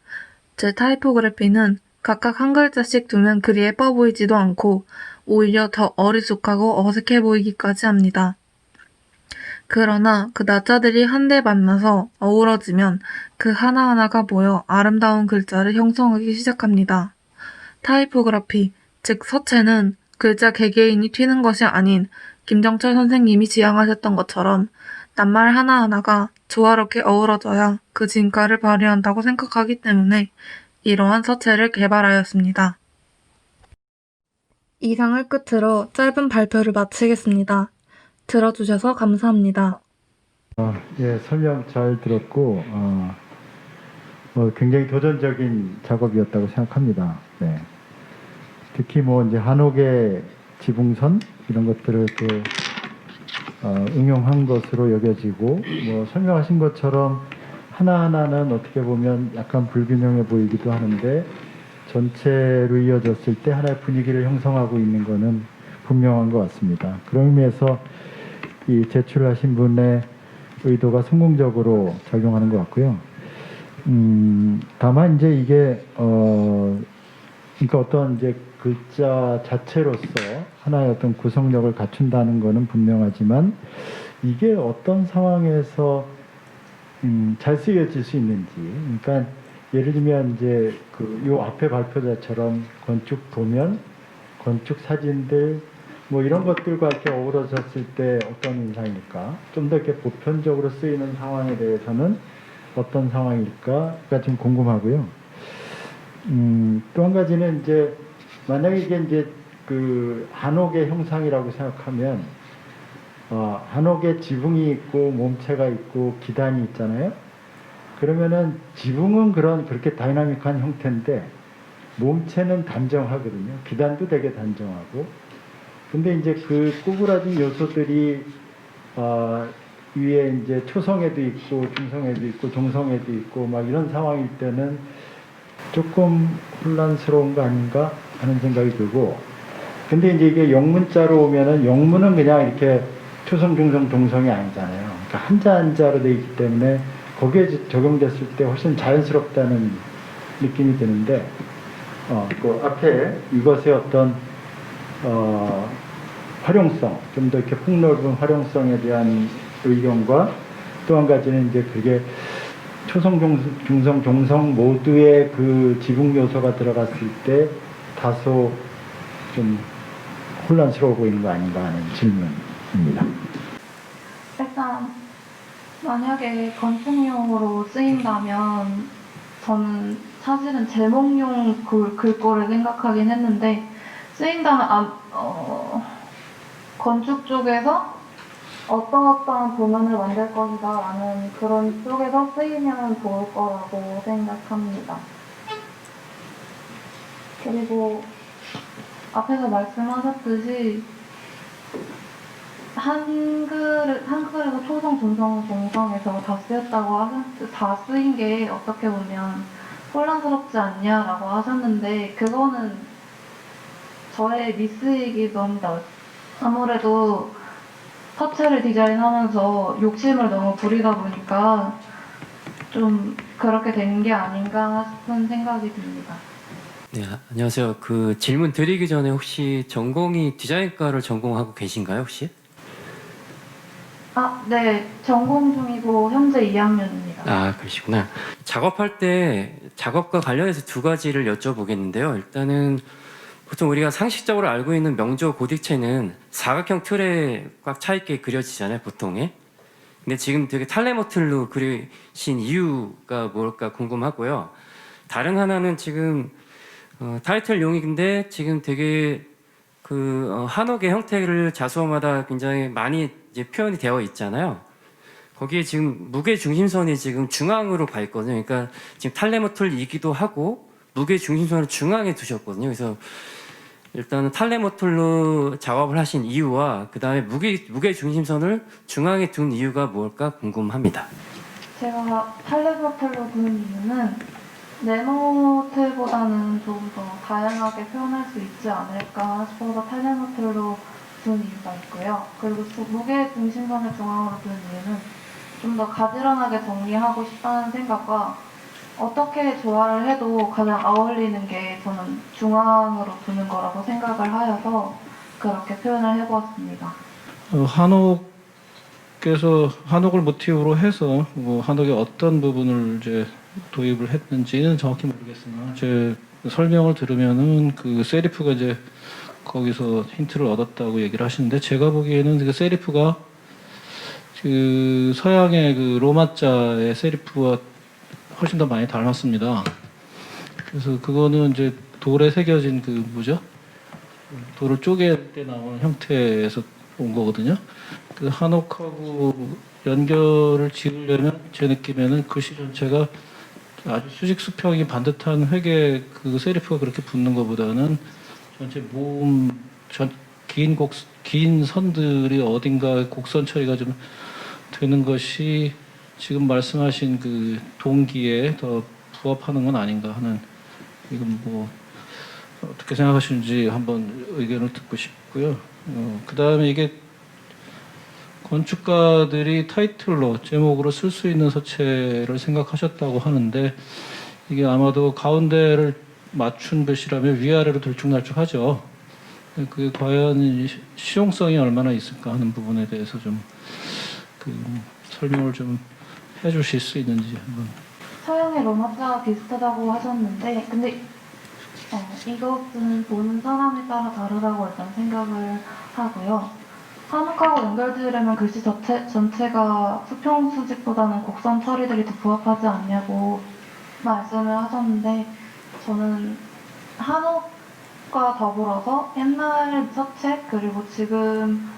제 타이포그래피는 각각 한 글자씩 두면 그리 예뻐 보이지도 않고 오히려 더 어리숙하고 어색해 보이기까지 합니다. 그러나 그 나자들이 한데 만나서 어우러지면 그 하나하나가 모여 아름다운 글자를 형성하기 시작합니다. 타이포그래피, 즉 서체는 글자 개개인이 튀는 것이 아닌 김정철 선생님이 지향하셨던 것처럼 낱말 하나하나가 조화롭게 어우러져야 그 진가를 발휘한다고 생각하기 때문에 이러한 서체를 개발하였습니다. 이상을 끝으로 짧은 발표를 마치겠습니다. 들어주셔서 감사합니다. 예, 설명 잘 들었고 굉장히 도전적인 작업이었다고 생각합니다. 네. 특히 이제 한옥의 지붕선 이런 것들을 또 응용한 것으로 여겨지고 설명하신 것처럼 하나하나는 어떻게 보면 약간 불균형해 보이기도 하는데 전체로 이어졌을 때 하나의 분위기를 형성하고 있는 것은 분명한 것 같습니다. 그런 의미에서 이 제출하신 분의 의도가 성공적으로 작용하는 것 같고요. 다만 이제 이게 그러니까 어떤 이제 글자 자체로서 하나의 어떤 구성력을 갖춘다는 것은 분명하지만 이게 어떤 상황에서 잘 쓰여질 수 있는지, 그러니까 예를 들면 이제 요 앞에 발표자처럼 건축 도면, 건축 사진들 이런 것들과 이렇게 어우러졌을 때 어떤 인상일까? 좀 더 이렇게 보편적으로 쓰이는 상황에 대해서는 어떤 상황일까가 좀 궁금하고요. 또 한 가지는 이제 만약에 이게 이제 한옥의 형상이라고 생각하면 한옥에 지붕이 있고 몸체가 있고 기단이 있잖아요. 그러면은 지붕은 그렇게 다이나믹한 형태인데 몸체는 단정하거든요. 기단도 되게 단정하고. 근데 이제 그 구부라진 요소들이 위에 이제 초성에도 있고 중성에도 있고 동성에도 있고 막 이런 상황일 때는 조금 혼란스러운 거 아닌가 하는 생각이 들고. 근데 이제 이게 영문자로 오면은 영문은 그냥 이렇게 초성, 중성, 동성이 아니잖아요. 그러니까 한자로 되어 있기 때문에 거기에 적용됐을 때 훨씬 자연스럽다는 느낌이 드는데, 그 앞에 이것의 어떤 활용성, 좀 더 이렇게 폭넓은 활용성에 대한 의견과 또 한 가지는 이제 그게 초성, 중성, 동성 모두의 그 지붕 요소가 들어갔을 때 다소 좀 혼란스러워 보이는 거 아닌가 하는 질문입니다. 일단 만약에 건축용으로 쓰인다면 저는 사실은 제목용 글 거를 생각하긴 했는데 쓰인다면 건축 쪽에서 어떠어떠한 도면을 만들 것이다 라는 그런 쪽에서 쓰이면 좋을 거라고 생각합니다. 그리고 앞에서 말씀하셨듯이 한글에서 초성, 중성, 동성에서 다 쓰인 게 어떻게 보면 혼란스럽지 않냐라고 하셨는데 그거는 저의 미스이기도 합니다. 아무래도 서체를 디자인하면서 욕심을 너무 부리다 보니까 좀 그렇게 된 게 아닌가 싶은 생각이 듭니다. 네, 안녕하세요. 그 질문 드리기 전에 혹시 전공이 디자인과를 전공하고 계신가요, 혹시? 네. 전공 중이고 현재 2학년입니다. 아, 그러시구나. 작업할 때 작업과 관련해서 두 가지를 여쭤보겠는데요. 일단은 보통 우리가 상식적으로 알고 있는 명조 고딕체는 사각형 틀에 꽉 차 있게 그려지잖아요, 보통에. 근데 지금 되게 탈레모틀로 그리신 이유가 뭘까 궁금하고요. 다른 하나는 지금 타이틀용인데 지금 되게 한옥의 형태를 자수어마다 굉장히 많이 이제 표현이 되어 있잖아요. 거기에 지금 무게 중심선이 지금 중앙으로 가 있거든요. 그러니까 지금 탈레모틀이기도 하고 무게 중심선을 중앙에 두셨거든요. 그래서 일단은 탈레모틀로 작업을 하신 이유와 그 다음에 무게 중심선을 중앙에 둔 이유가 뭘까 궁금합니다. 제가 탈레모틀로 둔 이유는 네모틀보다는 좀 더 다양하게 표현할 수 있지 않을까 싶어서 탈레모틀로 둔 이유가 있고요. 그리고 무게 중심선을 중앙으로 둔 이유는 좀 더 가지런하게 정리하고 싶다는 생각과 어떻게 조화를 해도 가장 어울리는 게 저는 중앙으로 두는 거라고 생각을 하여서 그렇게 표현을 해보았습니다. 한옥을 모티브로 해서 한옥의 어떤 부분을 이제 도입을 했는지는 정확히 모르겠으나 제 설명을 들으면은 그 세리프가 이제 거기서 힌트를 얻었다고 얘기를 하시는데 제가 보기에는 그 세리프가 그 서양의 그 로마자의 세리프와 훨씬 더 많이 닮았습니다. 그래서 그거는 이제 돌에 새겨진 돌을 쪼갤 때 나오는 형태에서 온 거거든요. 그 한옥하고 연결을 지으려면 제 느낌에는 글씨 전체가 아주 수직 수평이 반듯한 회계 그 세리프가 그렇게 붙는 것보다는 전체 긴 선들이 어딘가 곡선 처리가 좀 되는 것이 지금 말씀하신 그 동기에 더 부합하는 건 아닌가 하는, 이건 어떻게 생각하시는지 한번 의견을 듣고 싶고요. 그 다음에 이게 건축가들이 타이틀로 제목으로 쓸 수 있는 서체를 생각하셨다고 하는데 이게 아마도 가운데를 맞춘 글씨라면 위아래로 들쭉날쭉하죠. 그게 과연 실용성이 얼마나 있을까 하는 부분에 대해서 좀 설명을 좀 해주실 수 있는지 한번. 서양의 로마자와 비슷하다고 하셨는데 근데 이것은 보는 사람에 따라 다르다고 일단 생각을 하고요. 한옥하고 연결되려면 글씨 전체가 수평 수직보다는 곡선 처리들이 더 부합하지 않냐고 말씀을 하셨는데 저는 한옥과 더불어서 옛날 서책 그리고 지금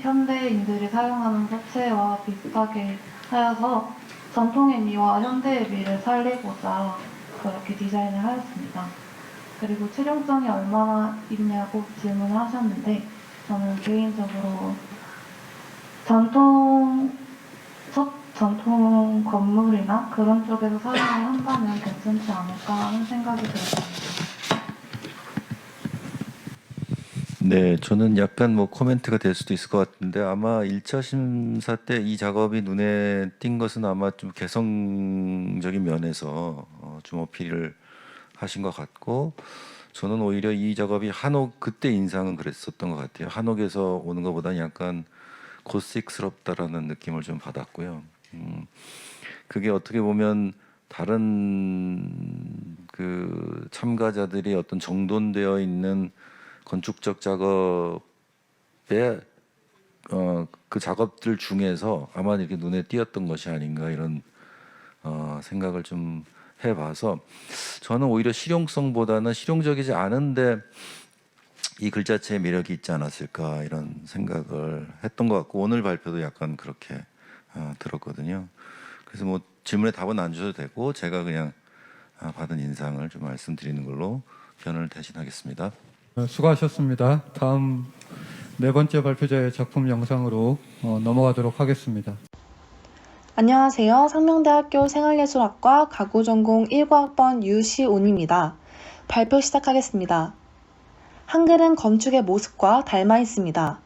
현대인들이 사용하는 서체와 비슷하게 하여서 전통의 미와 현대의 미를 살리고자 그렇게 디자인을 하였습니다. 그리고 실용성이 얼마나 있냐고 질문을 하셨는데 저는 개인적으로 전통 건물이나 그런 쪽에서 사용을 한다면 괜찮지 않을까 하는 생각이 들었습니다. 네, 저는 약간 뭐 코멘트가 될 수도 있을 것 같은데 아마 1차 심사 때 이 작업이 눈에 띈 것은 아마 좀 개성적인 면에서 좀 어필을 하신 것 같고 저는 오히려 이 작업이 한옥 그때 인상은 그랬었던 것 같아요. 한옥에서 오는 것보다는 약간 고식스럽다라는 느낌을 좀 받았고요. 그게 어떻게 보면 다른 그 참가자들이 어떤 정돈되어 있는 건축적 작업에 그 작업들 중에서 아마 이렇게 눈에 띄었던 것이 아닌가 이런 생각을 좀 해봐서 저는 오히려 실용성보다는 실용적이지 않은데 이 글자체의 매력이 있지 않았을까 이런 생각을 했던 것 같고 오늘 발표도 약간 그렇게 들었거든요. 그래서 뭐 질문에 답은 안 주셔도 되고 제가 그냥 받은 인상을 좀 말씀드리는 걸로 변을 대신하겠습니다. 수고하셨습니다. 다음 네 번째 발표자의 작품 영상으로 넘어가도록 하겠습니다. 안녕하세요. 상명대학교 생활예술학과 가구전공 1과학번 유시온입니다. 발표 시작하겠습니다. 한글은 건축의 모습과 닮아 있습니다.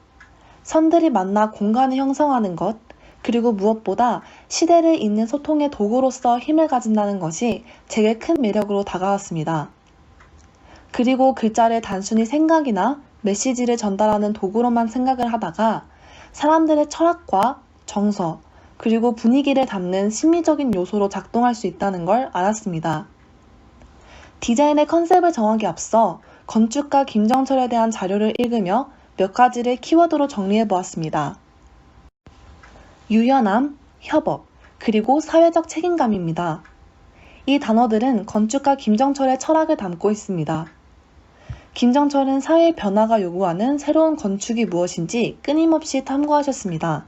선들이 만나 공간을 형성하는 것, 그리고 무엇보다 시대를 잇는 소통의 도구로서 힘을 가진다는 것이 제게 큰 매력으로 다가왔습니다. 그리고 글자를 단순히 생각이나 메시지를 전달하는 도구로만 생각을 하다가 사람들의 철학과 정서, 그리고 분위기를 담는 심미적인 요소로 작동할 수 있다는 걸 알았습니다. 디자인의 컨셉을 정하기 앞서 건축가 김정철에 대한 자료를 읽으며 몇 가지를 키워드로 정리해 보았습니다. 유연함, 협업, 그리고 사회적 책임감입니다. 이 단어들은 건축가 김정철의 철학을 담고 있습니다. 김정철은 사회의 변화가 요구하는 새로운 건축이 무엇인지 끊임없이 탐구하셨습니다.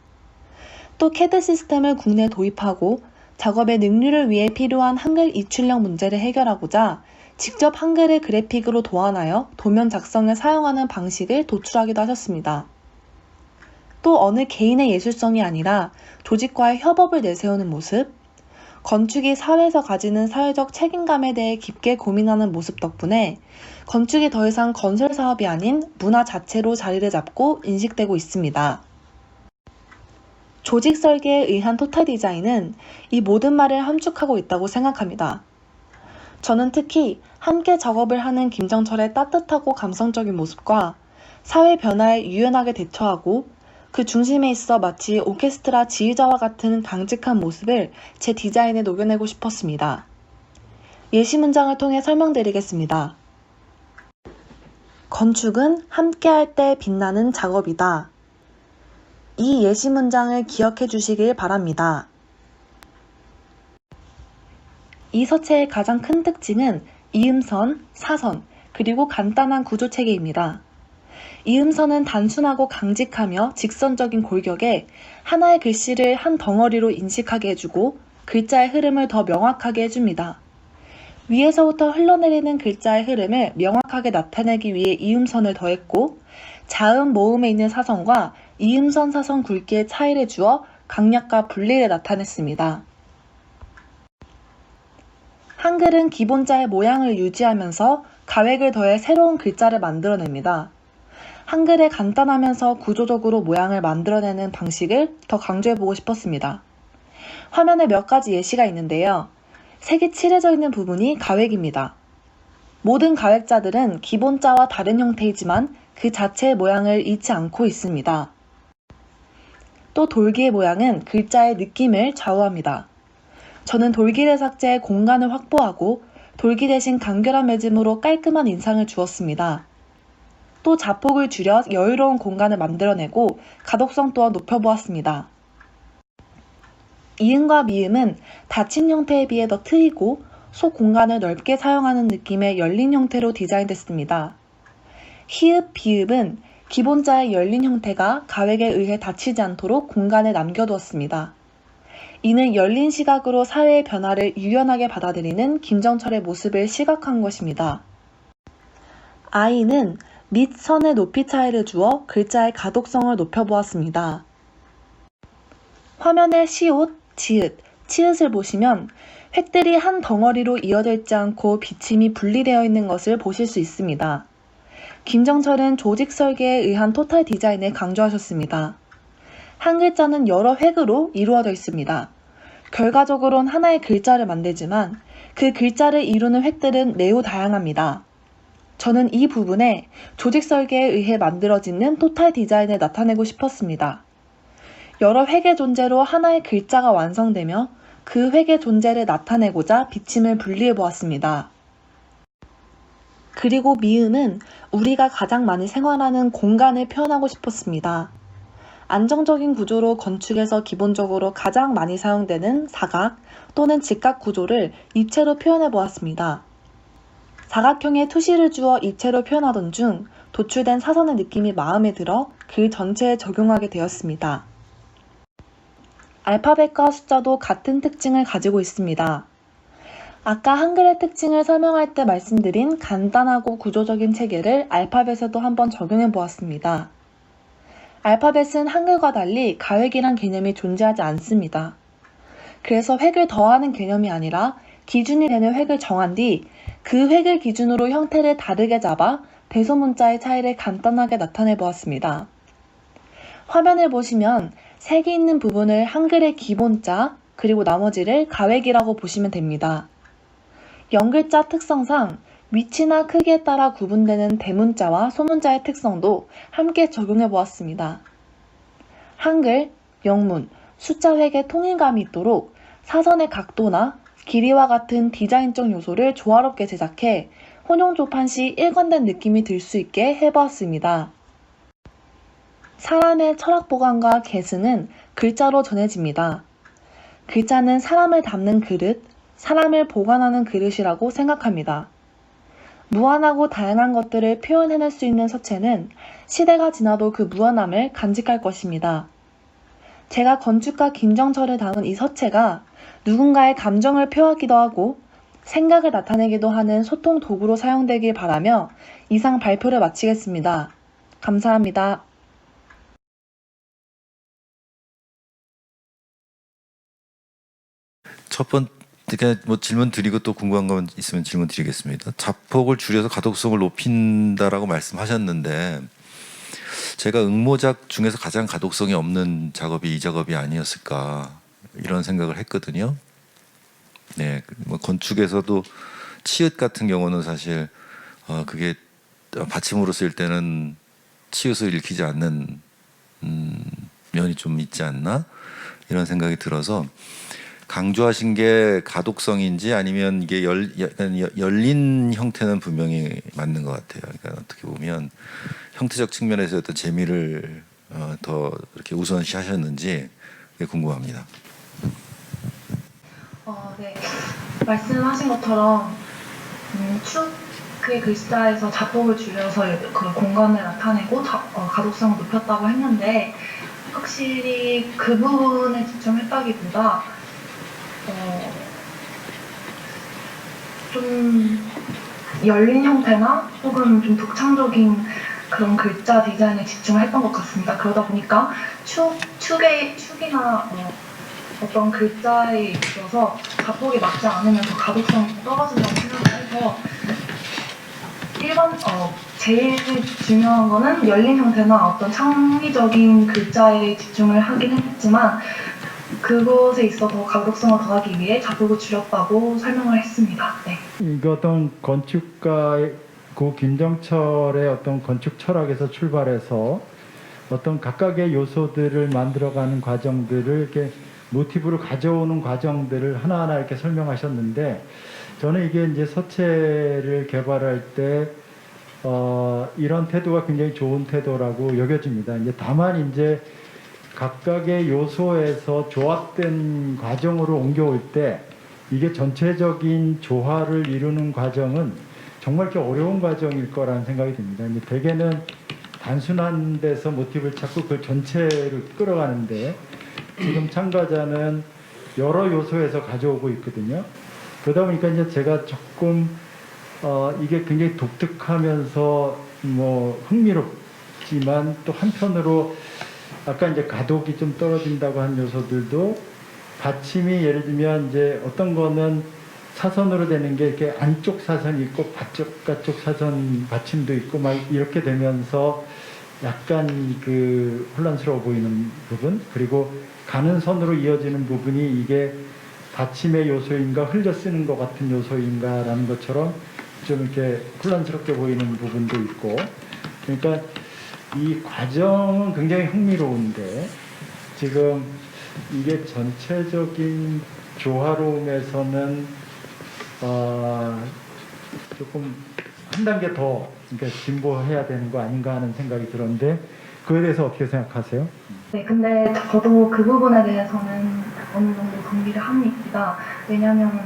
또 CAD 시스템을 국내에 도입하고 작업의 능률을 위해 필요한 한글 입출력 문제를 해결하고자 직접 한글을 그래픽으로 도안하여 도면 작성에 사용하는 방식을 도출하기도 하셨습니다. 또 어느 개인의 예술성이 아니라 조직과의 협업을 내세우는 모습, 건축이 사회에서 가지는 사회적 책임감에 대해 깊게 고민하는 모습 덕분에 건축이 더 이상 건설 사업이 아닌 문화 자체로 자리를 잡고 인식되고 있습니다. 조직 설계에 의한 토탈 디자인은 이 모든 말을 함축하고 있다고 생각합니다. 저는 특히 함께 작업을 하는 김정철의 따뜻하고 감성적인 모습과 사회 변화에 유연하게 대처하고 그 중심에 있어 마치 오케스트라 지휘자와 같은 강직한 모습을 제 디자인에 녹여내고 싶었습니다. 예시 문장을 통해 설명드리겠습니다. 건축은 함께할 때 빛나는 작업이다. 이 예시 문장을 기억해 주시길 바랍니다. 이 서체의 가장 큰 특징은 이음선, 사선, 그리고 간단한 구조체계입니다. 이음선은 단순하고 강직하며 직선적인 골격에 하나의 글씨를 한 덩어리로 인식하게 해주고 글자의 흐름을 더 명확하게 해줍니다. 위에서부터 흘러내리는 글자의 흐름을 명확하게 나타내기 위해 이음선을 더했고 자음 모음에 있는 사선과 이음선 사선 굵기의 차이를 주어 강약과 분리를 나타냈습니다. 한글은 기본자의 모양을 유지하면서 가획을 더해 새로운 글자를 만들어냅니다. 한글의 간단하면서 구조적으로 모양을 만들어내는 방식을 더 강조해보고 싶었습니다. 화면에 몇 가지 예시가 있는데요. 색이 칠해져 있는 부분이 가획입니다. 모든 가획자들은 기본자와 다른 형태이지만 그 자체의 모양을 잃지 않고 있습니다. 또 돌기의 모양은 글자의 느낌을 좌우합니다. 저는 돌기를 삭제해 공간을 확보하고 돌기 대신 간결한 매짐으로 깔끔한 인상을 주었습니다. 또 자폭을 줄여 여유로운 공간을 만들어내고 가독성 또한 높여보았습니다. 이음과 미음은 닫힌 형태에 비해 더 트이고 속 공간을 넓게 사용하는 느낌의 열린 형태로 디자인됐습니다. 히읗, 비읍은 기본자의 열린 형태가 가획에 의해 닫히지 않도록 공간을 남겨두었습니다. 이는 열린 시각으로 사회의 변화를 유연하게 받아들이는 김정철의 모습을 시각한 것입니다. I는 밑 선의 높이 차이를 주어 글자의 가독성을 높여보았습니다. 화면에 시옷, 지읒, 치읓을 보시면 획들이 한 덩어리로 이어져 있지 않고 비침이 분리되어 있는 것을 보실 수 있습니다. 김정철은 조직 설계에 의한 토탈 디자인을 강조하셨습니다. 한 글자는 여러 획으로 이루어져 있습니다. 결과적으로는 하나의 글자를 만들지만 그 글자를 이루는 획들은 매우 다양합니다. 저는 이 부분에 조직 설계에 의해 만들어지는 토탈 디자인을 나타내고 싶었습니다. 여러 획의 존재로 하나의 글자가 완성되며 그 획의 존재를 나타내고자 비침을 분리해 보았습니다. 그리고 미음은 우리가 가장 많이 생활하는 공간을 표현하고 싶었습니다. 안정적인 구조로 건축에서 기본적으로 가장 많이 사용되는 사각 또는 직각 구조를 입체로 표현해 보았습니다. 사각형의 투시를 주어 입체로 표현하던 중 도출된 사선의 느낌이 마음에 들어 글 전체에 적용하게 되었습니다. 알파벳과 숫자도 같은 특징을 가지고 있습니다. 아까 한글의 특징을 설명할 때 말씀드린 간단하고 구조적인 체계를 알파벳에도 한번 적용해 보았습니다. 알파벳은 한글과 달리 가획이란 개념이 존재하지 않습니다. 그래서 획을 더하는 개념이 아니라 기준이 되는 획을 정한 뒤 그 획을 기준으로 형태를 다르게 잡아 대소문자의 차이를 간단하게 나타내 보았습니다. 화면을 보시면 색이 있는 부분을 한글의 기본자 그리고 나머지를 가획이라고 보시면 됩니다. 영글자 특성상 위치나 크기에 따라 구분되는 대문자와 소문자의 특성도 함께 적용해 보았습니다. 한글, 영문, 숫자 획의 통일감이 있도록 사선의 각도나 길이와 같은 디자인적 요소를 조화롭게 제작해 혼용 조판 시 일관된 느낌이 들 수 있게 해보았습니다. 사람의 철학 보관과 계승은 글자로 전해집니다. 글자는 사람을 담는 그릇, 사람을 보관하는 그릇이라고 생각합니다. 무한하고 다양한 것들을 표현해낼 수 있는 서체는 시대가 지나도 그 무한함을 간직할 것입니다. 제가 건축가 김정철을 다룬 이 서체가 누군가의 감정을 표하기도 하고 생각을 나타내기도 하는 소통 도구로 사용되길 바라며 이상 발표를 마치겠습니다. 감사합니다. 첫 번째 뭐 질문 드리고 또 궁금한 건 있으면 질문 드리겠습니다. 자폭을 줄여서 가독성을 높인다라고 말씀하셨는데 제가 응모작 중에서 가장 가독성이 없는 작업이 이 작업이 아니었을까 이런 생각을 했거든요. 네, 뭐 건축에서도 치읓 같은 경우는 사실 그게 받침으로 쓸 때는 치읓을 읽히지 않는 면이 좀 있지 않나 이런 생각이 들어서 강조하신 게 가독성인지 아니면 이게 열린 형태는 분명히 맞는 것 같아요. 그러니까 어떻게 보면 형태적 측면에서 어떤 재미를 더 이렇게 우선시하셨는지 궁금합니다. 네. 말씀하신 것처럼 축의 글자에서 자폭을 줄여서 그 공간을 나타내고 가독성을 높였다고 했는데 확실히 그 부분에 집중했다기보다 좀 열린 형태나 혹은 좀 독창적인 그런 글자 디자인에 집중을 했던 것 같습니다. 그러다 보니까 축이나 어떤 글자에 있어서 자폭이 맞지 않으면 더 가독성이 떨어진다고 생각을 해서 제일 중요한 거는 열린 형태나 어떤 창의적인 글자에 집중을 하긴 했지만 그것에 있어 더 가독성을 더하기 위해 자폭을 줄였다고 설명을 했습니다. 네. 이거 어떤 건축가 고 김정철의 어떤 건축 철학에서 출발해서 어떤 각각의 요소들을 만들어가는 과정들을 이렇게 모티브로 가져오는 과정들을 하나하나 이렇게 설명하셨는데 저는 이게 이제 서체를 개발할 때 이런 태도가 굉장히 좋은 태도라고 여겨집니다. 이제 다만 이제 각각의 요소에서 조합된 과정으로 옮겨올 때 이게 전체적인 조화를 이루는 과정은 정말 이렇게 어려운 과정일 거라는 생각이 듭니다. 이제 대개는 단순한 데서 모티브를 찾고 그 전체를 끌어가는데 지금 참가자는 여러 요소에서 가져오고 있거든요. 그러다 보니까 이제 제가 조금 이게 굉장히 독특하면서 뭐 흥미롭지만 또 한편으로 아까 이제 가독이 좀 떨어진다고 한 요소들도 받침이 예를 들면 이제 어떤 거는 사선으로 되는 게 이렇게 안쪽 사선이 있고 바깥쪽 사선 받침도 있고 막 이렇게 되면서 약간 그 혼란스러워 보이는 부분, 그리고 가는 선으로 이어지는 부분이 이게 받침의 요소인가 흘려 쓰는 것 같은 요소인가라는 것처럼 좀 이렇게 혼란스럽게 보이는 부분도 있고, 그러니까 이 과정은 굉장히 흥미로운데 지금 이게 전체적인 조화로움에서는 조금 한 단계 더 그러니까 진보해야 되는 거 아닌가 하는 생각이 들었는데 그에 대해서 어떻게 생각하세요? 네, 근데 저도 그 부분에 대해서는 어느 정도 동의를 합니다. 왜냐하면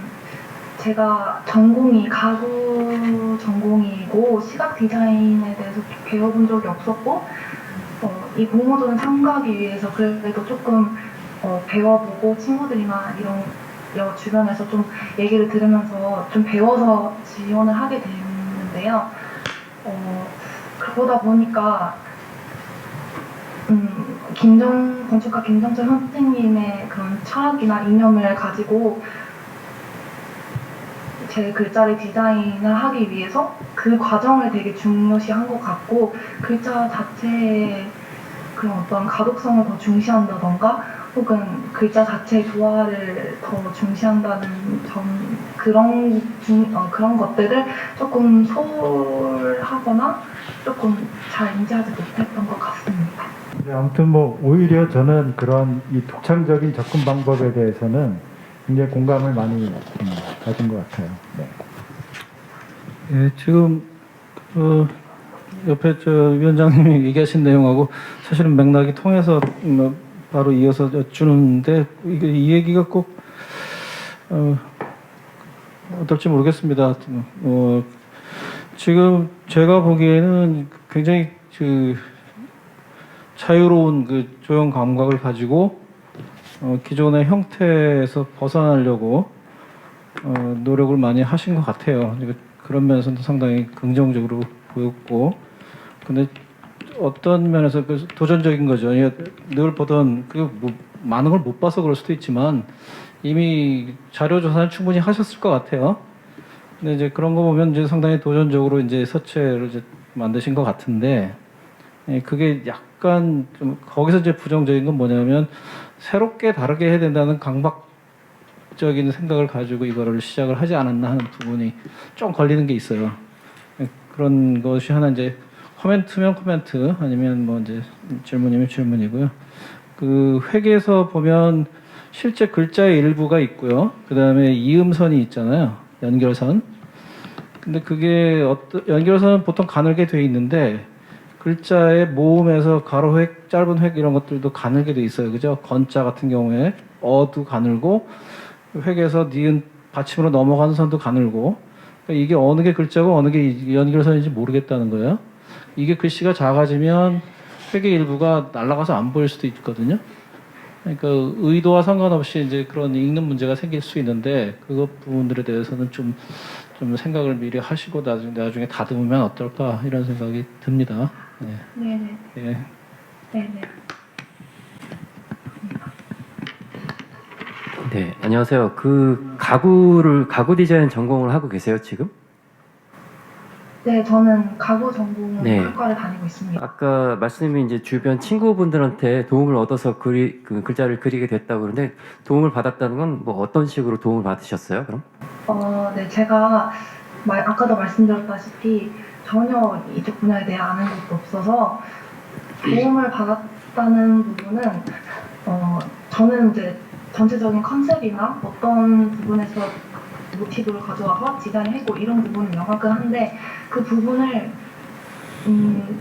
제가 전공이 가구 전공이고 시각 디자인에 대해서 배워본 적이 없었고 이 공모전 참가하기 위해서 그래도 조금 배워보고 친구들이나 이런 주변에서 좀 얘기를 들으면서 좀 배워서 지원을 하게 됐는데요. 그러다 보니까 건축가 김정철 선생님의 그런 철학이나 이념을 가지고 제 글자를 디자인을 하기 위해서 그 과정을 되게 중요시한 것 같고 글자 자체의 그런 어떤 가독성을 더 중시한다던가 혹은 글자 자체의 조화를 더 중시한다는 그런 것들을 조금 소홀하거나 조금 잘 인지하지 못했던 것 같습니다. 네, 아무튼 뭐 오히려 저는 그런 이 독창적인 접근 방법에 대해서는 굉장히 공감을 많이 가진 것 같아요. 네. 예, 지금 옆에 저 위원장님이 얘기하신 내용하고 사실은 맥락이 통해서 바로 이어서 여쭈는데 이 얘기가 꼭 어떨지 모르겠습니다. 지금 제가 보기에는 굉장히 그 자유로운 그 조형 감각을 가지고 기존의 형태에서 벗어나려고 노력을 많이 하신 것 같아요. 그런 면에서도 상당히 긍정적으로 보였고, 근데 어떤 면에서 그 도전적인 거죠. 늘 보던 뭐 많은 걸 못 봐서 그럴 수도 있지만 이미 자료 조사는 충분히 하셨을 것 같아요. 근데 이제 그런 거 보면 이제 상당히 도전적으로 이제 서체를 이제 만드신 것 같은데, 그게 약간 좀 거기서 이제 부정적인 건 뭐냐면 새롭게 다르게 해야 된다는 강박적인 생각을 가지고 이거를 시작을 하지 않았나 하는 부분이 좀 걸리는 게 있어요. 그런 것이 하나 이제 코멘트면 코멘트 아니면 뭐 이제 질문이면 질문이고요. 그 회계에서 보면 실제 글자의 일부가 있고요. 그 다음에 이음선이 있잖아요. 연결선. 근데 그게 연결선은 보통 가늘게 돼 있는데 글자의 모음에서 가로획, 짧은 획 이런 것들도 가늘게 돼 있어요. 그죠? 건자 같은 경우에 어도 가늘고 획에서 니은 받침으로 넘어가는 선도 가늘고, 그러니까 이게 어느 게 글자고 어느 게 연결선인지 모르겠다는 거예요. 이게 글씨가 작아지면 획의 일부가 날아가서 안 보일 수도 있거든요. 그러니까 의도와 상관없이 이제 그런 읽는 문제가 생길 수 있는데 그것 부분들에 대해서는 좀 생각을 미리 하시고 나중에 다듬으면 어떨까 이런 생각이 듭니다. 네. 네네. 예. 네네. 네, 안녕하세요. 그 가구 디자인 전공을 하고 계세요, 지금? 네, 저는 가구 전공 네. 학과를 다니고 있습니다. 아까 말씀이 이제 주변 친구분들한테 도움을 얻어서 그 글자를 그리게 됐다고 그러는데 도움을 받았다는 건 뭐 어떤 식으로 도움을 받으셨어요, 그럼? 네, 제가 아까도 말씀드렸다시피 전혀 이쪽 분야에 대해 아는 것도 없어서 도움을 받았다는 부분은 저는 이제 전체적인 컨셉이나 어떤 부분에서 모티브를 가져와서 디자인했고 이런 부분은 명확은 한데 그 부분을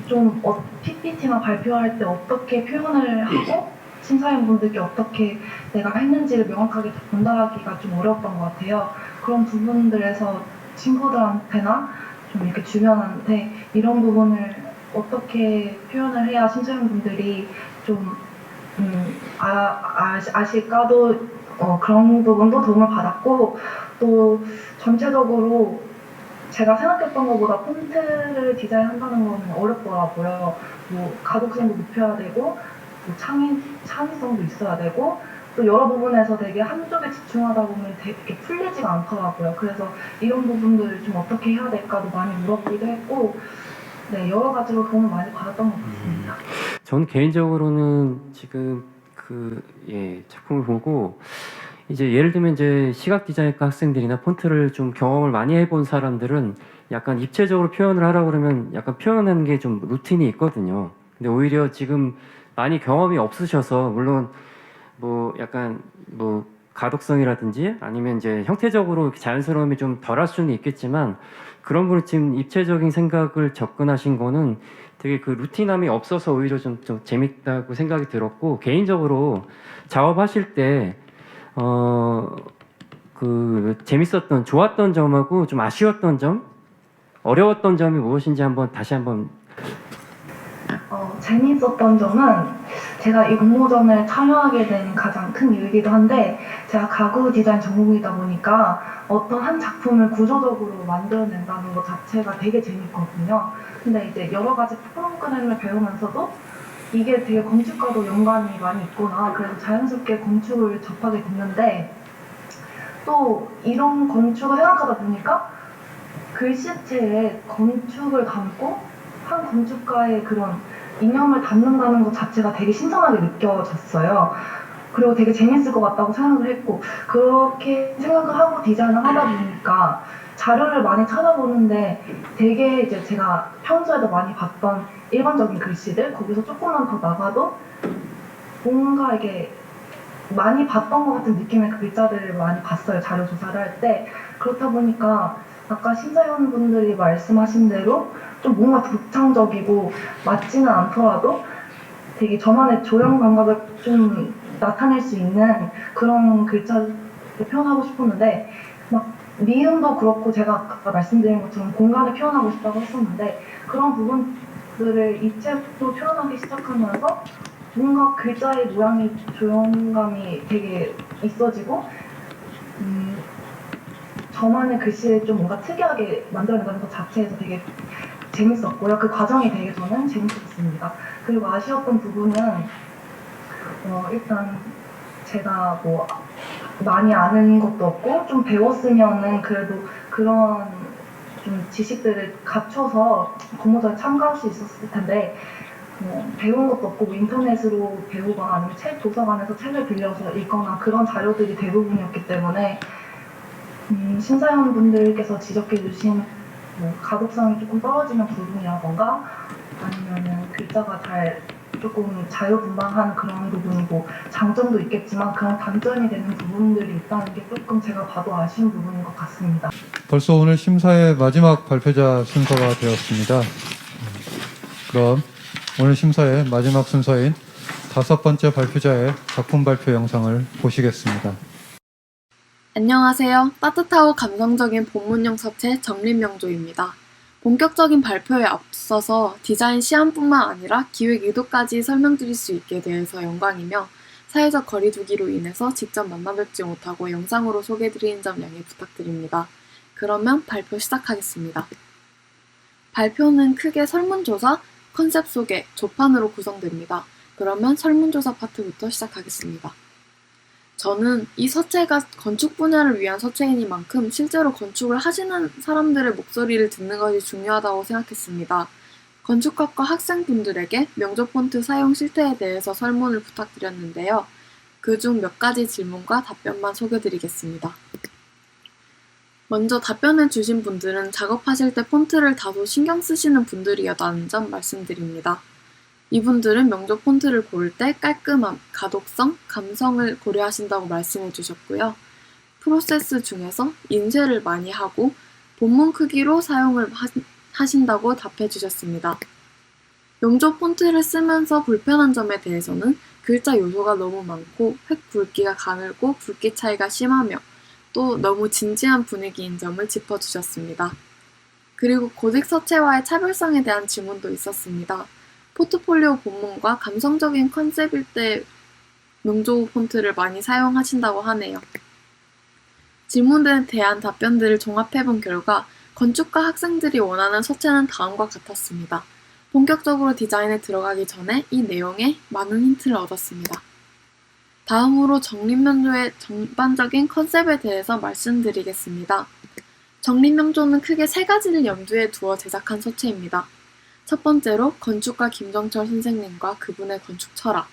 좀 PPT나 발표할 때 어떻게 표현을 하고 심사위원분들께 어떻게 내가 했는지를 명확하게 전달하기가 좀 어려웠던 것 같아요. 그런 부분들에서 친구들한테나 좀 이렇게 주변한테 이런 부분을 어떻게 표현을 해야 심사위원분들이 좀 아실까도 그런 부분도 도움을 받았고, 또 전체적으로 제가 생각했던 것보다 폰트를 디자인한다는 건 어렵더라고요. 뭐 가독성도 높여야 되고, 뭐 창의성도 있어야 되고, 또 여러 부분에서 되게 한쪽에 집중하다 보면 되게 풀리지가 않더라고요. 그래서 이런 부분들을 좀 어떻게 해야 될까도 많이 물어보기도 했고, 네, 여러 가지로 도움을 많이 받았던 것 같습니다. 전 개인적으로는 지금 작품을 보고 이제 예를 들면 이제 시각 디자인과 학생들이나 폰트를 좀 경험을 많이 해본 사람들은 약간 입체적으로 표현을 하라고 그러면 약간 표현하는 게 좀 루틴이 있거든요. 근데 오히려 지금 많이 경험이 없으셔서, 물론 뭐 약간 뭐 가독성이라든지 아니면 이제 형태적으로 자연스러움이 좀 덜할 수는 있겠지만, 그런 분이 지금 입체적인 생각을 접근하신 거는 되게 그 루틴함이 없어서 오히려 좀 재밌다고 생각이 들었고, 개인적으로 작업하실 때 재밌었던, 좋았던 점하고 좀 아쉬웠던 점, 어려웠던 점이 무엇인지 다시 한번. 재미있었던 점은 제가 이 공모전을 참여하게 된 가장 큰 이유이기도 한데, 제가 가구 디자인 전공이다 보니까 어떤 한 작품을 구조적으로 만들어낸다는 것 자체가 되게 재밌거든요. 근데 이제 여러 가지 프로그램을 배우면서도 이게 되게 건축과도 연관이 많이 있구나, 그래서 자연스럽게 건축을 접하게 됐는데, 또 이런 건축을 생각하다 보니까 글씨체에 건축을 담고 한 건축가의 그런 이념을 담는다는 것 자체가 되게 신선하게 느껴졌어요. 그리고 되게 재밌을 것 같다고 생각을 했고, 그렇게 생각을 하고 디자인을 하다 보니까 자료를 많이 찾아보는데, 되게 이제 제가 평소에도 많이 봤던 일반적인 글씨들, 거기서 조금만 더 나가도 뭔가 이게 많이 봤던 것 같은 느낌의 그 글자들을 많이 봤어요, 자료 조사를 할 때. 그렇다 보니까 아까 심사위원분들이 말씀하신 대로 좀 뭔가 독창적이고 맞지는 않더라도 되게 저만의 조형 감각을 좀 나타낼 수 있는 그런 글자를 표현하고 싶었는데, 막 미음도 그렇고, 제가 아까 말씀드린 것처럼 공간을 표현하고 싶다고 했었는데, 그런 부분들을 입체로 표현하기 시작하면서 뭔가 글자의 모양이 조형감이 되게 있어지고, 저만의 글씨를 좀 뭔가 특이하게 만들어낸다는 것 자체에서 되게 재밌었고요. 그 과정이 되게 저는 재밌었습니다. 그리고 아쉬웠던 부분은 일단 제가 뭐 많이 아는 것도 없고, 좀 배웠으면은 그래도 그런 좀 지식들을 갖춰서 공모전에 참가할 수 있었을 텐데, 배운 것도 없고, 뭐 인터넷으로 배우거나 아니면 도서관에서 책을 빌려서 읽거나 그런 자료들이 대부분이었기 때문에 심사위원분들께서 지적해 주신 뭐 가독성이 조금 떨어지는 부분이라던가, 아니면은 글자가 조금 자유분방한 그런 부분이고, 장점도 있겠지만 그런 단점이 되는 부분들이 있다는 게 조금 제가 봐도 아쉬운 부분인 것 같습니다. 벌써 오늘 심사의 마지막 발표자 순서가 되었습니다. 그럼 오늘 심사의 마지막 순서인 5번째 발표자의 작품 발표 영상을 보시겠습니다. 안녕하세요. 따뜻하고 감성적인 본문용 서체 정립명조입니다. 본격적인 발표에 앞서서 디자인 시안뿐만 아니라 기획 의도까지 설명드릴 수 있게 되어서 영광이며, 사회적 거리두기로 인해서 직접 만나뵙지 못하고 영상으로 소개드리는 점 양해 부탁드립니다. 그러면 발표 시작하겠습니다. 발표는 크게 설문조사, 컨셉 소개, 조판으로 구성됩니다. 그러면 설문조사 파트부터 시작하겠습니다. 저는 이 서체가 건축 분야를 위한 서체이니만큼 실제로 건축을 하시는 사람들의 목소리를 듣는 것이 중요하다고 생각했습니다. 건축학과 학생분들에게 명조 폰트 사용 실태에 대해서 설문을 부탁드렸는데요. 그중 몇 가지 질문과 답변만 소개드리겠습니다. 먼저 답변을 주신 분들은 작업하실 때 폰트를 다소 신경 쓰시는 분들이었다는 점 말씀드립니다. 이분들은 명조 폰트를 고를 때 깔끔함, 가독성, 감성을 고려하신다고 말씀해 주셨고요. 프로세스 중에서 인쇄를 많이 하고 본문 크기로 사용을 하신다고 답해 주셨습니다. 명조 폰트를 쓰면서 불편한 점에 대해서는 글자 요소가 너무 많고 획 굵기가 가늘고 굵기 차이가 심하며 또 너무 진지한 분위기인 점을 짚어주셨습니다. 그리고 고딕 서체와의 차별성에 대한 질문도 있었습니다. 포트폴리오 본문과 감성적인 컨셉일 때 명조 폰트를 많이 사용하신다고 하네요. 질문에 대한 답변들을 종합해본 결과 건축가 학생들이 원하는 서체는 다음과 같았습니다. 본격적으로 디자인에 들어가기 전에 이 내용에 많은 힌트를 얻었습니다. 다음으로 정립명조의 전반적인 컨셉에 대해서 말씀드리겠습니다. 정립명조는 크게 세 가지를 염두에 두어 제작한 서체입니다. 첫 번째로 건축가 김정철 선생님과 그분의 건축 철학,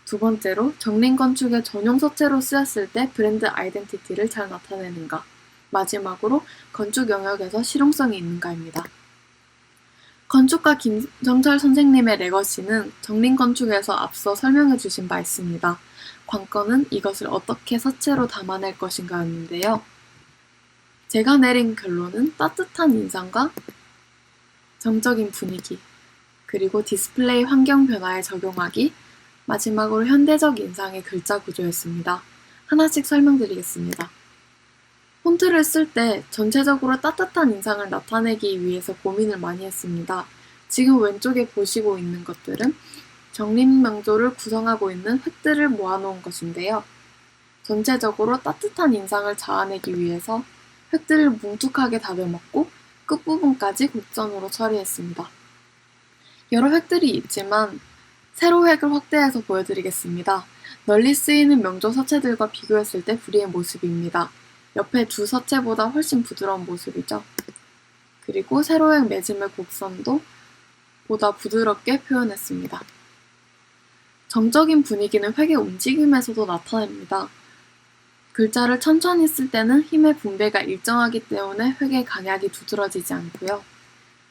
두 번째로 정림건축의 전용 서체로 쓰였을 때 브랜드 아이덴티티를 잘 나타내는가, 마지막으로 건축 영역에서 실용성이 있는가입니다. 건축가 김정철 선생님의 레거시는 정림건축에서 앞서 설명해 주신 바 있습니다. 관건은 이것을 어떻게 서체로 담아낼 것인가였는데요. 제가 내린 결론은 따뜻한 인상과 정적인 분위기, 그리고 디스플레이 환경 변화에 적용하기, 마지막으로 현대적 인상의 글자 구조였습니다. 하나씩 설명드리겠습니다. 폰트를 쓸 때 전체적으로 따뜻한 인상을 나타내기 위해서 고민을 많이 했습니다. 지금 왼쪽에 보시고 있는 것들은 정림명조를 구성하고 있는 획들을 모아놓은 것인데요. 전체적으로 따뜻한 인상을 자아내기 위해서 획들을 뭉툭하게 다듬었고 끝부분까지 곡선으로 처리했습니다. 여러 획들이 있지만 세로 획을 확대해서 보여드리겠습니다. 널리 쓰이는 명조 서체들과 비교했을 때 불이의 모습입니다. 옆에 두 서체보다 훨씬 부드러운 모습이죠. 그리고 세로획 매짐의 곡선도 보다 부드럽게 표현했습니다. 정적인 분위기는 획의 움직임에서도 나타납니다. 글자를 천천히 쓸 때는 힘의 분배가 일정하기 때문에 획의 강약이 두드러지지 않고요.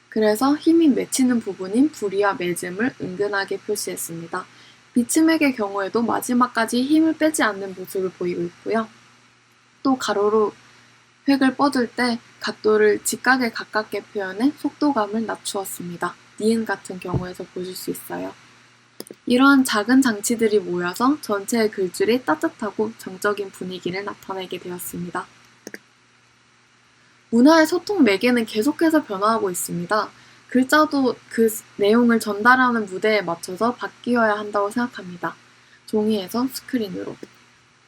그래서 힘이 맺히는 부분인 부리와 매짐을 은근하게 표시했습니다. 비침획의 경우에도 마지막까지 힘을 빼지 않는 모습을 보이고 있고요. 또 가로로 획을 뻗을 때 각도를 직각에 가깝게 표현해 속도감을 낮추었습니다. 니은 같은 경우에서 보실 수 있어요. 이러한 작은 장치들이 모여서 전체의 글줄이 따뜻하고 정적인 분위기를 나타내게 되었습니다. 문화의 소통 매개는 계속해서 변화하고 있습니다. 글자도 그 내용을 전달하는 무대에 맞춰서 바뀌어야 한다고 생각합니다. 종이에서 스크린으로.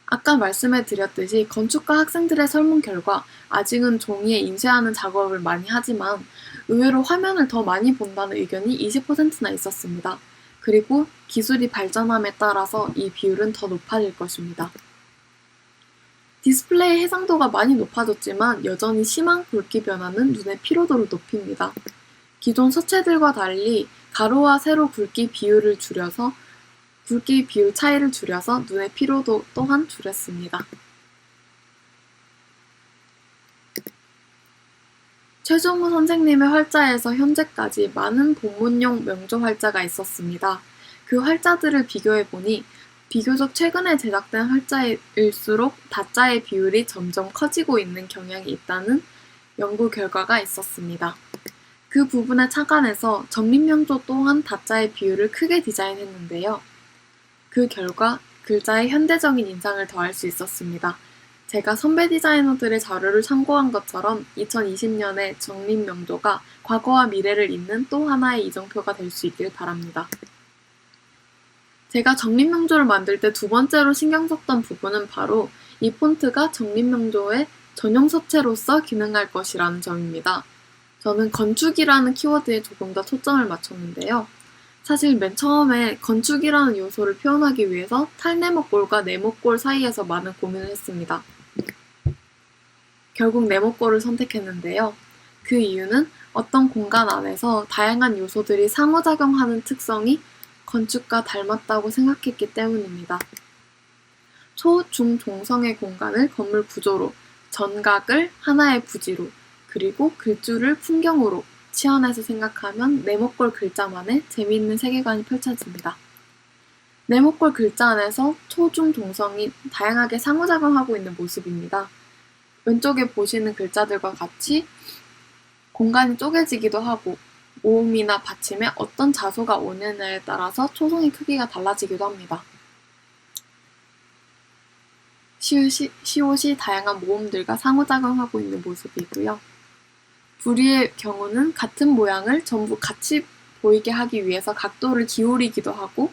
아까 말씀해 드렸듯이 건축가 학생들의 설문 결과 아직은 종이에 인쇄하는 작업을 많이 하지만 의외로 화면을 더 많이 본다는 의견이 20%나 있었습니다. 그리고 기술이 발전함에 따라서 이 비율은 더 높아질 것입니다. 디스플레이 해상도가 많이 높아졌지만 여전히 심한 굵기 변화는 눈의 피로도를 높입니다. 기존 서체들과 달리 가로와 세로 굵기 비율 차이를 줄여서 눈의 피로도 또한 줄였습니다. 최종우 선생님의 활자에서 현재까지 많은 본문용 명조 활자가 있었습니다. 그 활자들을 비교해보니 비교적 최근에 제작된 활자일수록 다자의 비율이 점점 커지고 있는 경향이 있다는 연구 결과가 있었습니다. 그 부분에 착안해서 정림명조 또한 다자의 비율을 크게 디자인했는데요. 그 결과 글자의 현대적인 인상을 더할 수 있었습니다. 제가 선배 디자이너들의 자료를 참고한 것처럼 2020년에 정림명조가 과거와 미래를 잇는 또 하나의 이정표가 될 수 있길 바랍니다. 제가 정림명조를 만들 때 두 번째로 신경 썼던 부분은 바로 이 폰트가 정림명조의 전용 서체로서 기능할 것이라는 점입니다. 저는 건축이라는 키워드에 조금 더 초점을 맞췄는데요. 사실 맨 처음에 건축이라는 요소를 표현하기 위해서 탈네모꼴과 네모꼴 사이에서 많은 고민을 했습니다. 결국 네모꼴을 선택했는데요. 그 이유는 어떤 공간 안에서 다양한 요소들이 상호작용하는 특성이 건축과 닮았다고 생각했기 때문입니다. 초, 중, 동성의 공간을 건물 구조로, 전각을 하나의 부지로, 그리고 글줄을 풍경으로 치환해서 생각하면 네모꼴 글자만의 재미있는 세계관이 펼쳐집니다. 네모꼴 글자 안에서 초, 중, 동성이 다양하게 상호작용하고 있는 모습입니다. 왼쪽에 보시는 글자들과 같이 공간이 쪼개지기도 하고 모음이나 받침에 어떤 자소가 오느냐에 따라서 초성의 크기가 달라지기도 합니다. 시옷이 다양한 모음들과 상호작용하고 있는 모습이고요. 불의의 경우는 같은 모양을 전부 같이 보이게 하기 위해서 각도를 기울이기도 하고,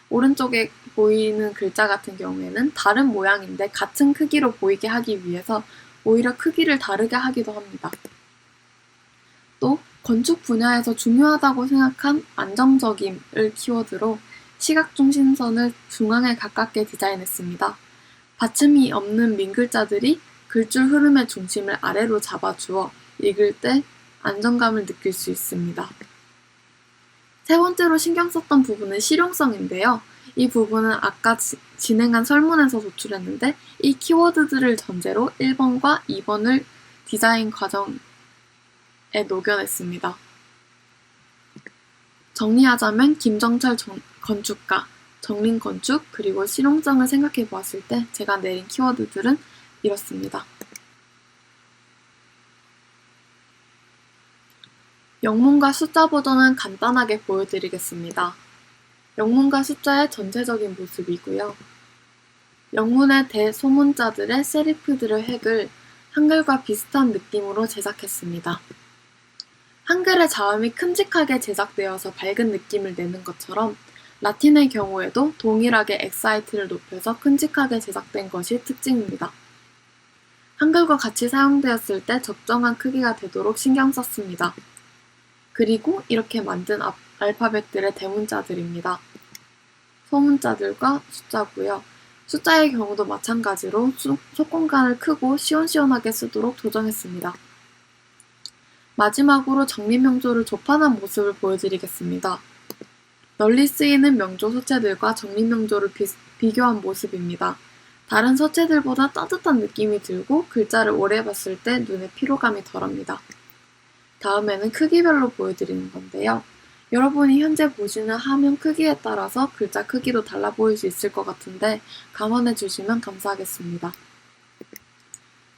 오른쪽에 보이는 글자 같은 경우에는 다른 모양인데 같은 크기로 보이게 하기 위해서 오히려 크기를 다르게 하기도 합니다. 또 건축 분야에서 중요하다고 생각한 안정적임을 키워드로 시각중심선을 중앙에 가깝게 디자인했습니다. 받침이 없는 민글자들이 글줄 흐름의 중심을 아래로 잡아주어 읽을 때 안정감을 느낄 수 있습니다. 세 번째로 신경 썼던 부분은 실용성인데요. 이 부분은 아까 진행한 설문에서 도출했는데 이 키워드들을 전제로 1번과 2번을 디자인 과정에 녹여냈습니다. 정리하자면 김정철 건축가, 정림건축, 그리고 실용성을 생각해 보았을 때 제가 내린 키워드들은 이렇습니다. 영문과 숫자 버전은 간단하게 보여드리겠습니다. 영문과 숫자의 전체적인 모습이고요. 영문의 대소문자들의 세리프들의 획을 한글과 비슷한 느낌으로 제작했습니다. 한글의 자음이 큼직하게 제작되어서 밝은 느낌을 내는 것처럼 라틴의 경우에도 동일하게 엑사이트를 높여서 큼직하게 제작된 것이 특징입니다. 한글과 같이 사용되었을 때 적정한 크기가 되도록 신경 썼습니다. 그리고 이렇게 만든 알파벳들의 대문자들입니다. 소문자들과 숫자고요. 숫자의 경우도 마찬가지로 속공간을 크고 시원시원하게 쓰도록 조정했습니다. 마지막으로 정림명조를 조판한 모습을 보여드리겠습니다. 널리 쓰이는 명조 서체들과 정림명조를 비교한 모습입니다. 다른 서체들보다 따뜻한 느낌이 들고 글자를 오래 봤을 때 눈에 피로감이 덜합니다. 다음에는 크기별로 보여드리는 건데요. 여러분이 현재 보시는 화면 크기에 따라서 글자 크기도 달라 보일 수 있을 것 같은데 감안해 주시면 감사하겠습니다.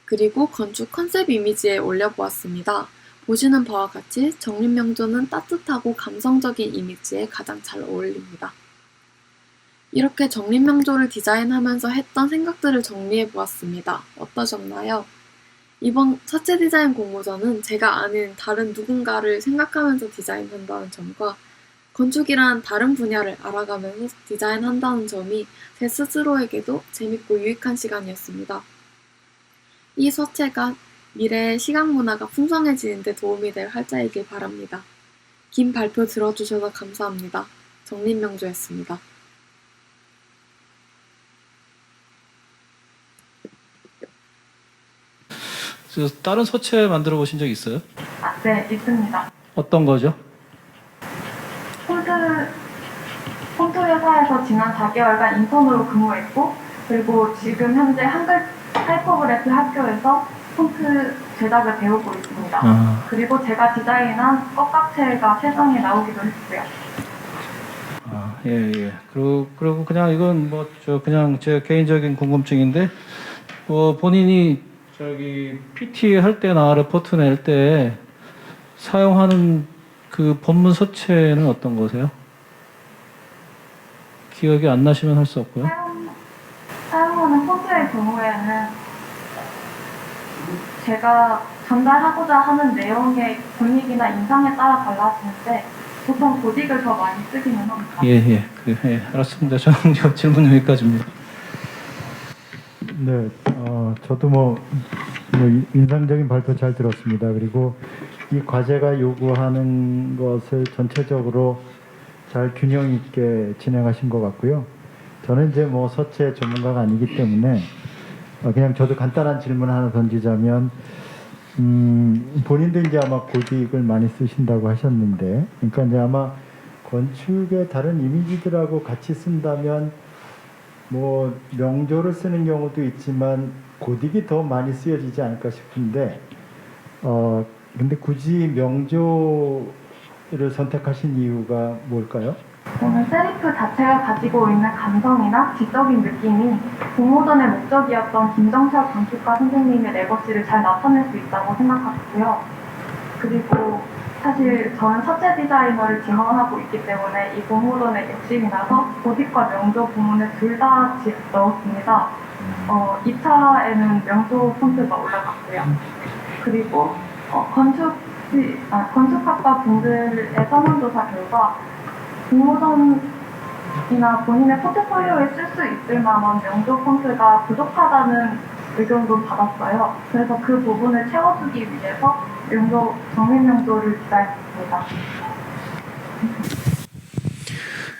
그리고 건축 컨셉 이미지에 올려보았습니다. 보시는 바와 같이 정림명조는 따뜻하고 감성적인 이미지에 가장 잘 어울립니다. 이렇게 정림명조를 디자인하면서 했던 생각들을 정리해 보았습니다. 어떠셨나요? 이번 서체 디자인 공모전은 제가 아닌 다른 누군가를 생각하면서 디자인한다는 점과 건축이란 다른 분야를 알아가면서 디자인한다는 점이 제 스스로에게도 재밌고 유익한 시간이었습니다. 이 서체가 미래의 시각 문화가 풍성해지는 데 도움이 될 활자이길 바랍니다. 긴 발표 들어주셔서 감사합니다. 정림명조였습니다. 다른 서체 만들어 보신 적 있어요? 네, 있습니다. 어떤 거죠? 폰트 회사에서 지난 4개월간 인턴으로 근무했고, 그리고 지금 현재 한글 타이포그래피 학교에서 폰트 제작을 배우고 있습니다. 그리고 제가 디자인한 껍각체가 세상에 나오기도 했고요. 예. 그리고 그냥 이건 그냥 제 개인적인 궁금증인데, 본인이 PT 할 때나 레포트 낼 때 사용하는 그 본문 서체는 어떤 거세요? 기억이 안 나시면 할 수 없고요. 사용하는 폰트의 경우에는 제가 전달하고자 하는 내용의 분위기나 인상에 따라 달라지는데 보통 고딕을 더 많이 쓰기는 합니다. 예, 알았습니다. 저는 질문 여기까지입니다. 네, 저도 인상적인 발표 잘 들었습니다. 그리고 이 과제가 요구하는 것을 전체적으로 잘 균형 있게 진행하신 것 같고요. 저는 이제 서체 전문가가 아니기 때문에 그냥 저도 간단한 질문 하나 던지자면, 본인도 이제 아마 고딕을 많이 쓰신다고 하셨는데, 그러니까 이제 아마 건축의 다른 이미지들하고 같이 쓴다면 명조를 쓰는 경우도 있지만 고딕이 더 많이 쓰여지지 않을까 싶은데, 근데 굳이 명조를 선택하신 이유가 뭘까요? 저는 세리프 자체가 가지고 있는 감성이나 지적인 느낌이 공모전의 목적이었던 김정철 건축가 선생님의 레거시를 잘 나타낼 수 있다고 생각하고요. 그리고 사실 저는 서체 디자이너를 지망하고 있기 때문에 이 공모전에 욕심이 나서 고딕과 명조 부문을 둘 다 넣었습니다. 2차에는 명조 폰트가 올라갔고요. 그리고 건축 건축학과 분들의 설문조사 결과 공모전이나 본인의 포트폴리오에 쓸 수 있을 만한 명조 폰트가 부족하다는 의견도 받았어요. 그래서 그 부분을 채워주기 위해서 정밀명조를 디자인했습니다.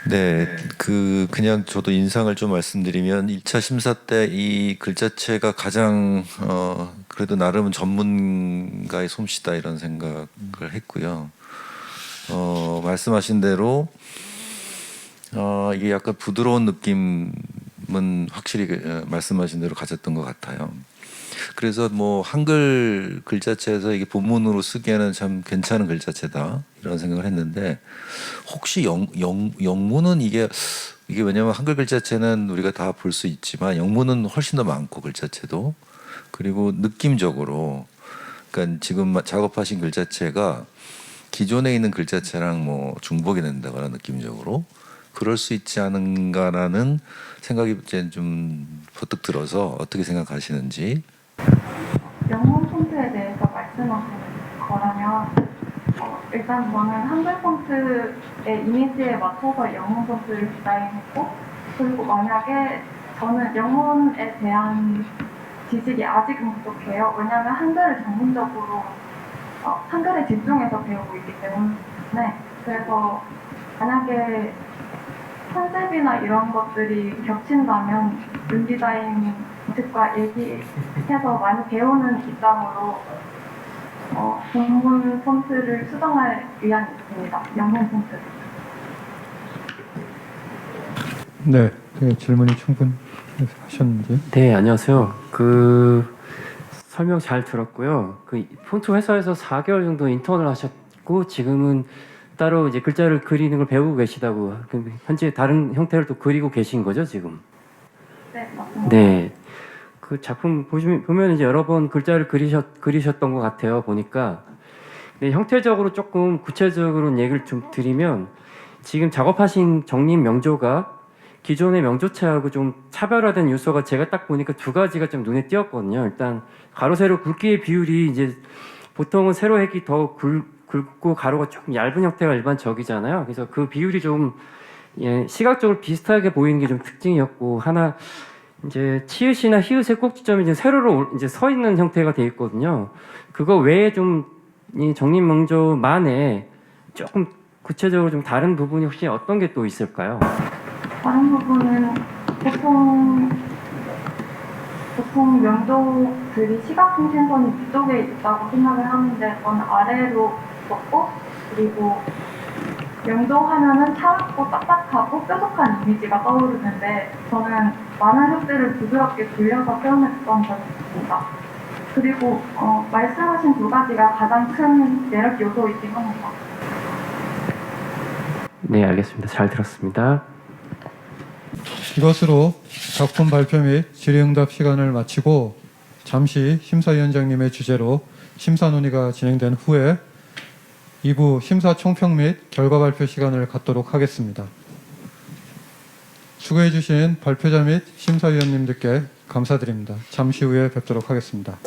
네, 그냥 저도 인상을 좀 말씀드리면 1차 심사 때 이 글자체가 가장 그래도 나름 전문가의 솜씨다 이런 생각을 했고요. 말씀하신 대로 이게 약간 부드러운 느낌은 확실히 말씀하신 대로 가졌던 것 같아요. 그래서 뭐 한글 글자체에서 이게 본문으로 쓰기에는 참 괜찮은 글자체다 이런 생각을 했는데 혹시 영문은 이게 왜냐면 한글 글자체는 우리가 다 볼 수 있지만 영문은 훨씬 더 많고 글자체도 그리고 느낌적으로 그러니까 지금 작업하신 글자체가 기존에 있는 글자체랑 뭐 중복이 된다거나 느낌적으로 그럴 수 있지 않은가라는 생각이 이제 좀 버뜩 들어서 어떻게 생각하시는지. 영문 폰트에 대해서 말씀하시는 거라면 일단 저는 한글 폰트의 이미지에 맞춰서 영문 폰트를 디자인했고 그리고 만약에 저는 영문에 대한 지식이 아직은 부족해요. 왜냐하면 한글을 전문적으로 한글에 집중해서 배우고 있기 때문에 그래서 만약에 컨셉이나 이런 것들이 겹친다면 윤디자인 측과 얘기해서 많이 배우는 입장으로 영문 폰트를 수정할 의향이 있습니다. 영문 폰트. 네, 그 질문이 충분하셨는지. 네, 안녕하세요. 설명 잘 들었고요. 폰트 회사에서 4개월 정도 인턴을 하셨고 지금은 따로 이제 글자를 그리는 걸 배우고 계시다고. 현재 다른 형태를 또 그리고 계신 거죠, 지금? 네, 맞습니다. 네. 그 작품 보면 이제 여러 번 글자를 그리셨던 것 같아요, 보니까. 네, 형태적으로 조금 구체적으로 얘기를 좀 드리면 지금 작업하신 정립 명조가 기존의 명조체하고 좀 차별화된 요소가 제가 딱 보니까 두 가지가 좀 눈에 띄었거든요. 일단 가로 세로 굵기의 비율이 이제 보통은 세로 획이 더 굵고 가로가 조금 얇은 형태가 일반적이잖아요. 그래서 그 비율이 좀 시각적으로 비슷하게 보이는 게 좀 특징이었고 하나 이제 치읓이나 히읗의 꼭지점이 이제 세로로 이제 서 있는 형태가 돼 있거든요. 그거 외에 좀 이 정립명조만의 조금 구체적으로 좀 다른 부분이 혹시 어떤 게 또 있을까요? 다른 부분은 보통 명조들이 시각통신선이 위쪽에 있다고 생각을 하는데 저는 아래로 뻗고 그리고 명조하면은 차갑고 딱딱하고 뾰족한 이미지가 떠오르는데 저는 많은 흙들을 부드럽게 굴려서 표현했던 적이 있습니다. 그리고 말씀하신 두 가지가 가장 큰 매력 요소이긴 합니다. 네, 알겠습니다. 잘 들었습니다. 이것으로 작품 발표 및 질의응답 시간을 마치고 잠시 심사위원장님의 주재로 심사 논의가 진행된 후에 2부 심사 총평 및 결과 발표 시간을 갖도록 하겠습니다. 수고해 주신 발표자 및 심사위원님들께 감사드립니다. 잠시 후에 뵙도록 하겠습니다.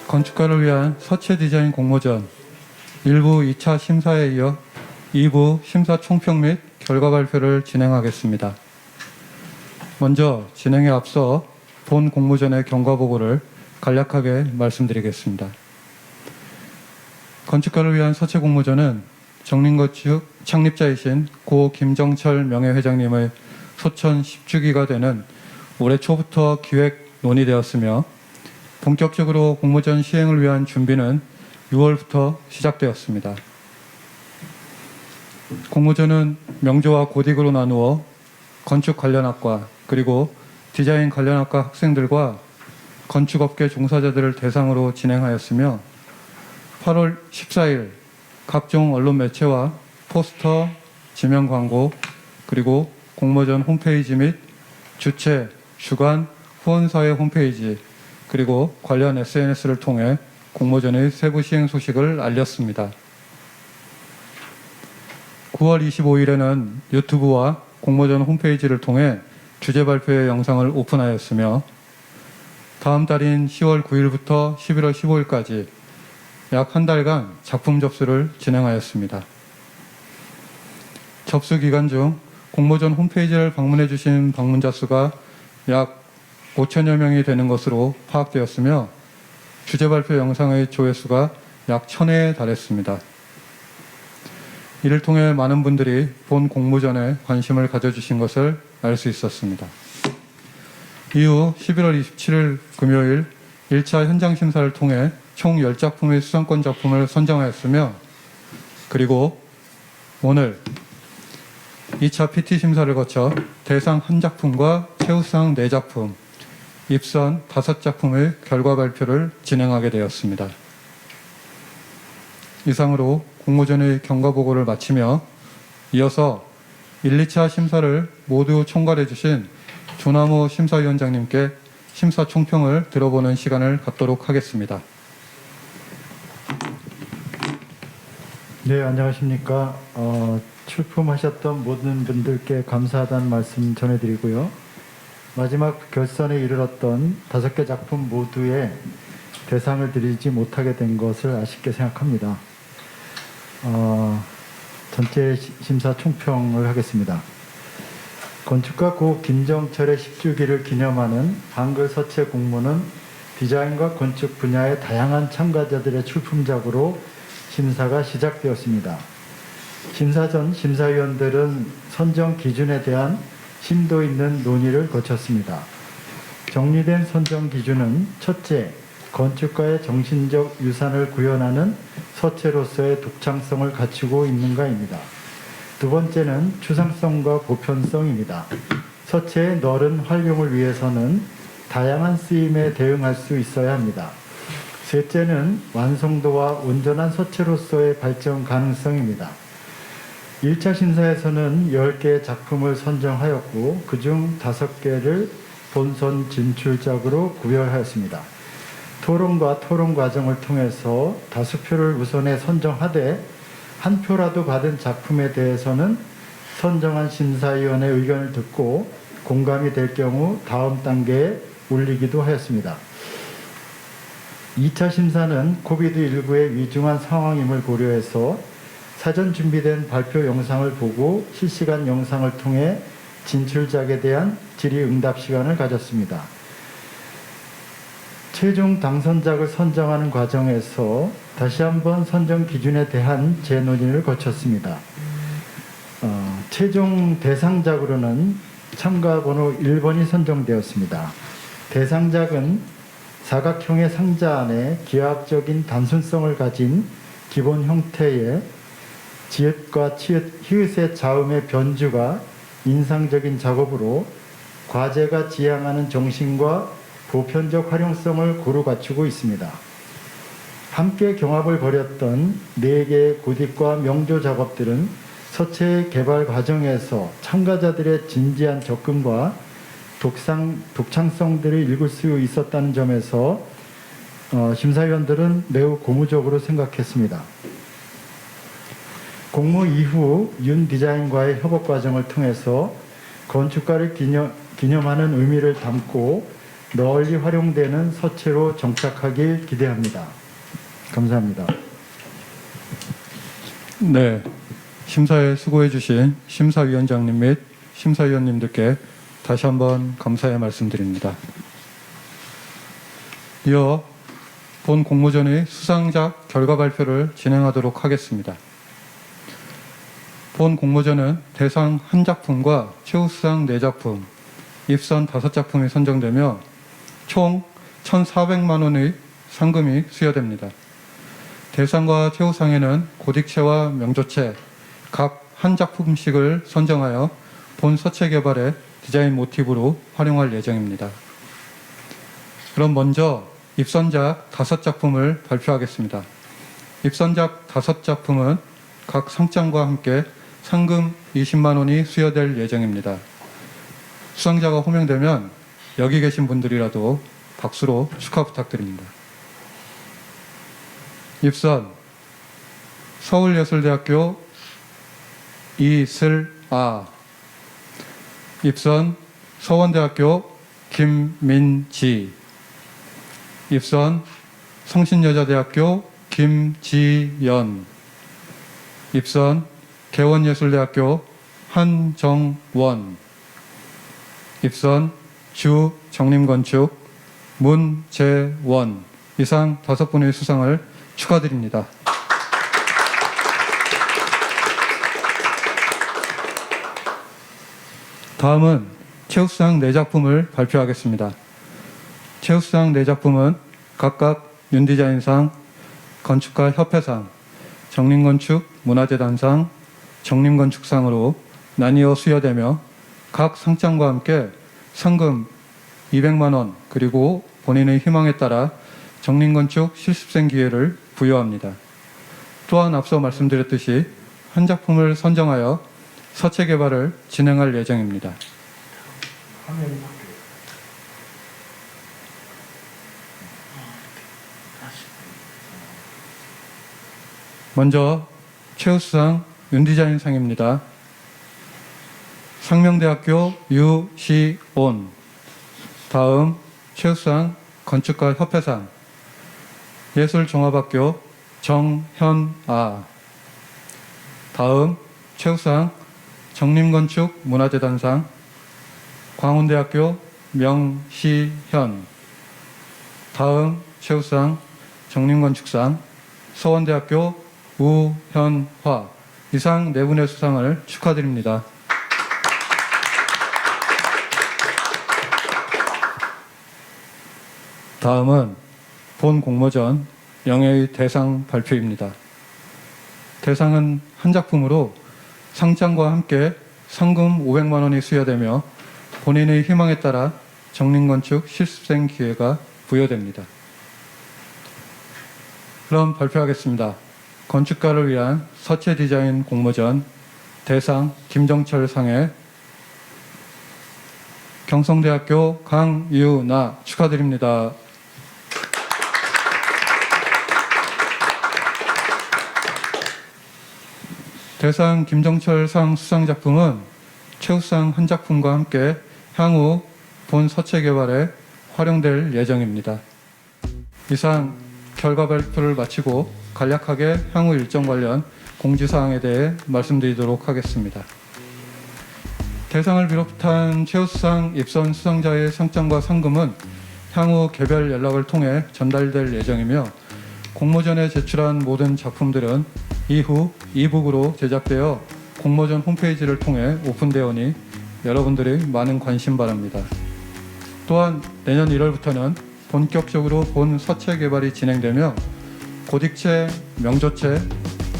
건축가를 위한 서체 디자인 공모전 1부 2차 심사에 이어 2부 심사 총평 및 결과 발표를 진행하겠습니다. 먼저 진행에 앞서 본 공모전의 경과 보고를 간략하게 말씀드리겠습니다. 건축가를 위한 서체 공모전은 정림건축 창립자이신 고 김정철 명예회장님의 소천 10주기가 되는 올해 초부터 기획 논의되었으며 본격적으로 공모전 시행을 위한 준비는 6월부터 시작되었습니다. 공모전은 명조와 고딕으로 나누어 건축 관련학과 그리고 디자인 관련학과 학생들과 건축업계 종사자들을 대상으로 진행하였으며 8월 14일 각종 언론 매체와 포스터, 지명 광고 그리고 공모전 홈페이지 및 주최, 주관, 후원사의 홈페이지 그리고 관련 SNS를 통해 공모전의 세부 시행 소식을 알렸습니다. 9월 25일에는 유튜브와 공모전 홈페이지를 통해 주제 발표의 영상을 오픈하였으며 다음 달인 10월 9일부터 11월 15일까지 약 한 달간 작품 접수를 진행하였습니다. 접수 기간 중 공모전 홈페이지를 방문해 주신 방문자 수가 약 5천여 명이 되는 것으로 파악되었으며 주제 발표 영상의 조회수가 약 1000회에 달했습니다. 이를 통해 많은 분들이 본 공모전에 관심을 가져주신 것을 알 수 있었습니다. 이후 11월 27일 금요일 1차 현장 심사를 통해 총 10작품의 수상권 작품을 선정하였으며 그리고 오늘 2차 PT 심사를 거쳐 대상 1작품과 최우수상 4작품, 입선 5작품의 결과 발표를 진행하게 되었습니다. 이상으로 공모전의 경과 보고를 마치며 이어서 1, 2차 심사를 모두 총괄해 주신 조남호 심사위원장님께 심사 총평을 들어보는 시간을 갖도록 하겠습니다. 네, 안녕하십니까. 출품하셨던 모든 분들께 감사하다는 말씀 전해드리고요. 마지막 결선에 이르렀던 5개 작품 모두에 대상을 드리지 못하게 된 것을 아쉽게 생각합니다. 전체 심사 총평을 하겠습니다. 건축가 고 김정철의 10주기를 기념하는 한글 서체 공모는 디자인과 건축 분야의 다양한 참가자들의 출품작으로 심사가 시작되었습니다. 심사 전 심사위원들은 선정 기준에 대한 심도 있는 논의를 거쳤습니다. 정리된 선정 기준은 첫째, 건축가의 정신적 유산을 구현하는 서체로서의 독창성을 갖추고 있는가입니다. 두 번째는 추상성과 보편성입니다. 서체의 넓은 활용을 위해서는 다양한 쓰임에 대응할 수 있어야 합니다. 셋째는 완성도와 온전한 서체로서의 발전 가능성입니다. 1차 심사에서는 10개의 작품을 선정하였고 그중 5개를 본선 진출작으로 구별하였습니다. 토론과 토론 과정을 통해서 다수표를 우선에 선정하되 한 표라도 받은 작품에 대해서는 선정한 심사위원의 의견을 듣고 공감이 될 경우 다음 단계에 올리기도 하였습니다. 2차 심사는 코비드19의 위중한 상황임을 고려해서 사전 준비된 발표 영상을 보고 실시간 영상을 통해 진출작에 대한 질의응답 시간을 가졌습니다. 최종 당선작을 선정하는 과정에서 다시 한번 선정 기준에 대한 재논의를 거쳤습니다. 최종 대상작으로는 참가 번호 1번이 선정되었습니다. 대상작은 사각형의 상자 안에 기하학적인 단순성을 가진 기본 형태의 지읒과 치읒, 히읗의 자음의 변주가 인상적인 작업으로 과제가 지향하는 정신과 보편적 활용성을 고루 갖추고 있습니다. 함께 경합을 벌였던 4개의 고딕과 명조 작업들은 서체 개발 과정에서 참가자들의 진지한 접근과 독창성들을 읽을 수 있었다는 점에서 심사위원들은 매우 고무적으로 생각했습니다. 공모 이후 윤 디자인과의 협업 과정을 통해서 건축가를 기념하는 의미를 담고 널리 활용되는 서체로 정착하길 기대합니다. 감사합니다. 네, 심사에 수고해 주신 심사위원장님 및 심사위원님들께 다시 한번 감사의 말씀드립니다. 이어 본 공모전의 수상작 결과 발표를 진행하도록 하겠습니다. 본 공모전은 대상 1작품과 최우수상 4작품, 입선 5작품이 선정되며 총 1,400만 원의 상금이 수여됩니다. 대상과 최우상에는 고딕체와 명조체 각 한 작품씩을 선정하여 본 서체 개발에 디자인 모티브로 활용할 예정입니다. 그럼 먼저 입선작 5작품을 발표하겠습니다. 입선작 5작품은 각 상장과 함께 상금 20만 원이 수여될 예정입니다. 수상자가 호명되면 여기 계신 분들이라도 박수로 축하 부탁드립니다. 입선 서울예술대학교 이슬아. 입선 서원대학교 김민지. 입선 성신여자대학교 김지연, 입선 개원예술대학교 한정원, 입선 주정림건축 문재원. 이상 5분의 수상을 축하드립니다. 다음은 최우수상 4작품을 발표하겠습니다. 최우수상 4작품은 각각 윤디자인상, 건축가협회상, 정림건축 문화재단상, 정림건축상으로 나뉘어 수여되며 각 상장과 함께 상금 200만 원 그리고 본인의 희망에 따라 정림건축 실습생 기회를 부여합니다. 또한 앞서 말씀드렸듯이 한 작품을 선정하여 서체 개발을 진행할 예정입니다. 먼저 최우수상 윤디자인상입니다. 상명대학교 유시온. 다음 최우수상 건축가협회상 예술종합학교 정현아. 다음 최우수상 정림건축 문화재단상 광운대학교 명시현. 다음 최우수상 정림건축상 서원대학교 우현화. 이상 4분의 수상을 축하드립니다. 다음은 본 공모전 영예의 대상 발표입니다. 대상은 한 작품으로 상장과 함께 상금 500만 원이 수여되며 본인의 희망에 따라 정림건축 실습생 기회가 부여됩니다. 그럼 발표하겠습니다. 건축가를 위한 서체 디자인 공모전 대상 김정철상에 경성대학교 강유나 축하드립니다. 대상 김정철상 수상작품은 최우수상 한 작품과 함께 향후 본 서체 개발에 활용될 예정입니다. 이상 결과 발표를 마치고 간략하게 향후 일정 관련 공지사항에 대해 말씀드리도록 하겠습니다. 대상을 비롯한 최우수상 입선 수상자의 상장과 상금은 향후 개별 연락을 통해 전달될 예정이며 공모전에 제출한 모든 작품들은 이후 이북으로 제작되어 공모전 홈페이지를 통해 오픈되오니 여러분들의 많은 관심 바랍니다. 또한 내년 1월부터는 본격적으로 본 서체 개발이 진행되며 고딕체, 명조체,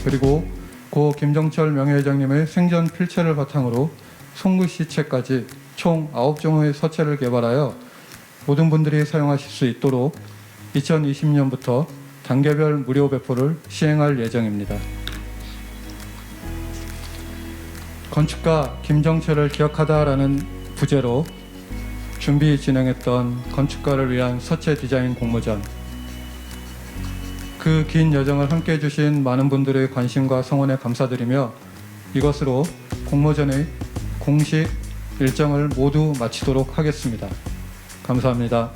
그리고 고 김정철 명예회장님의 생전 필체를 바탕으로 손글씨체까지 총 9종의 서체를 개발하여 모든 분들이 사용하실 수 있도록 2020년부터 단계별 무료 배포를 시행할 예정입니다. 건축가 김정철을 기억하다라는 부제로 준비 진행했던 건축가를 위한 서체 디자인 공모전, 그 긴 여정을 함께해 주신 많은 분들의 관심과 성원에 감사드리며 이것으로 공모전의 공식 일정을 모두 마치도록 하겠습니다. 감사합니다.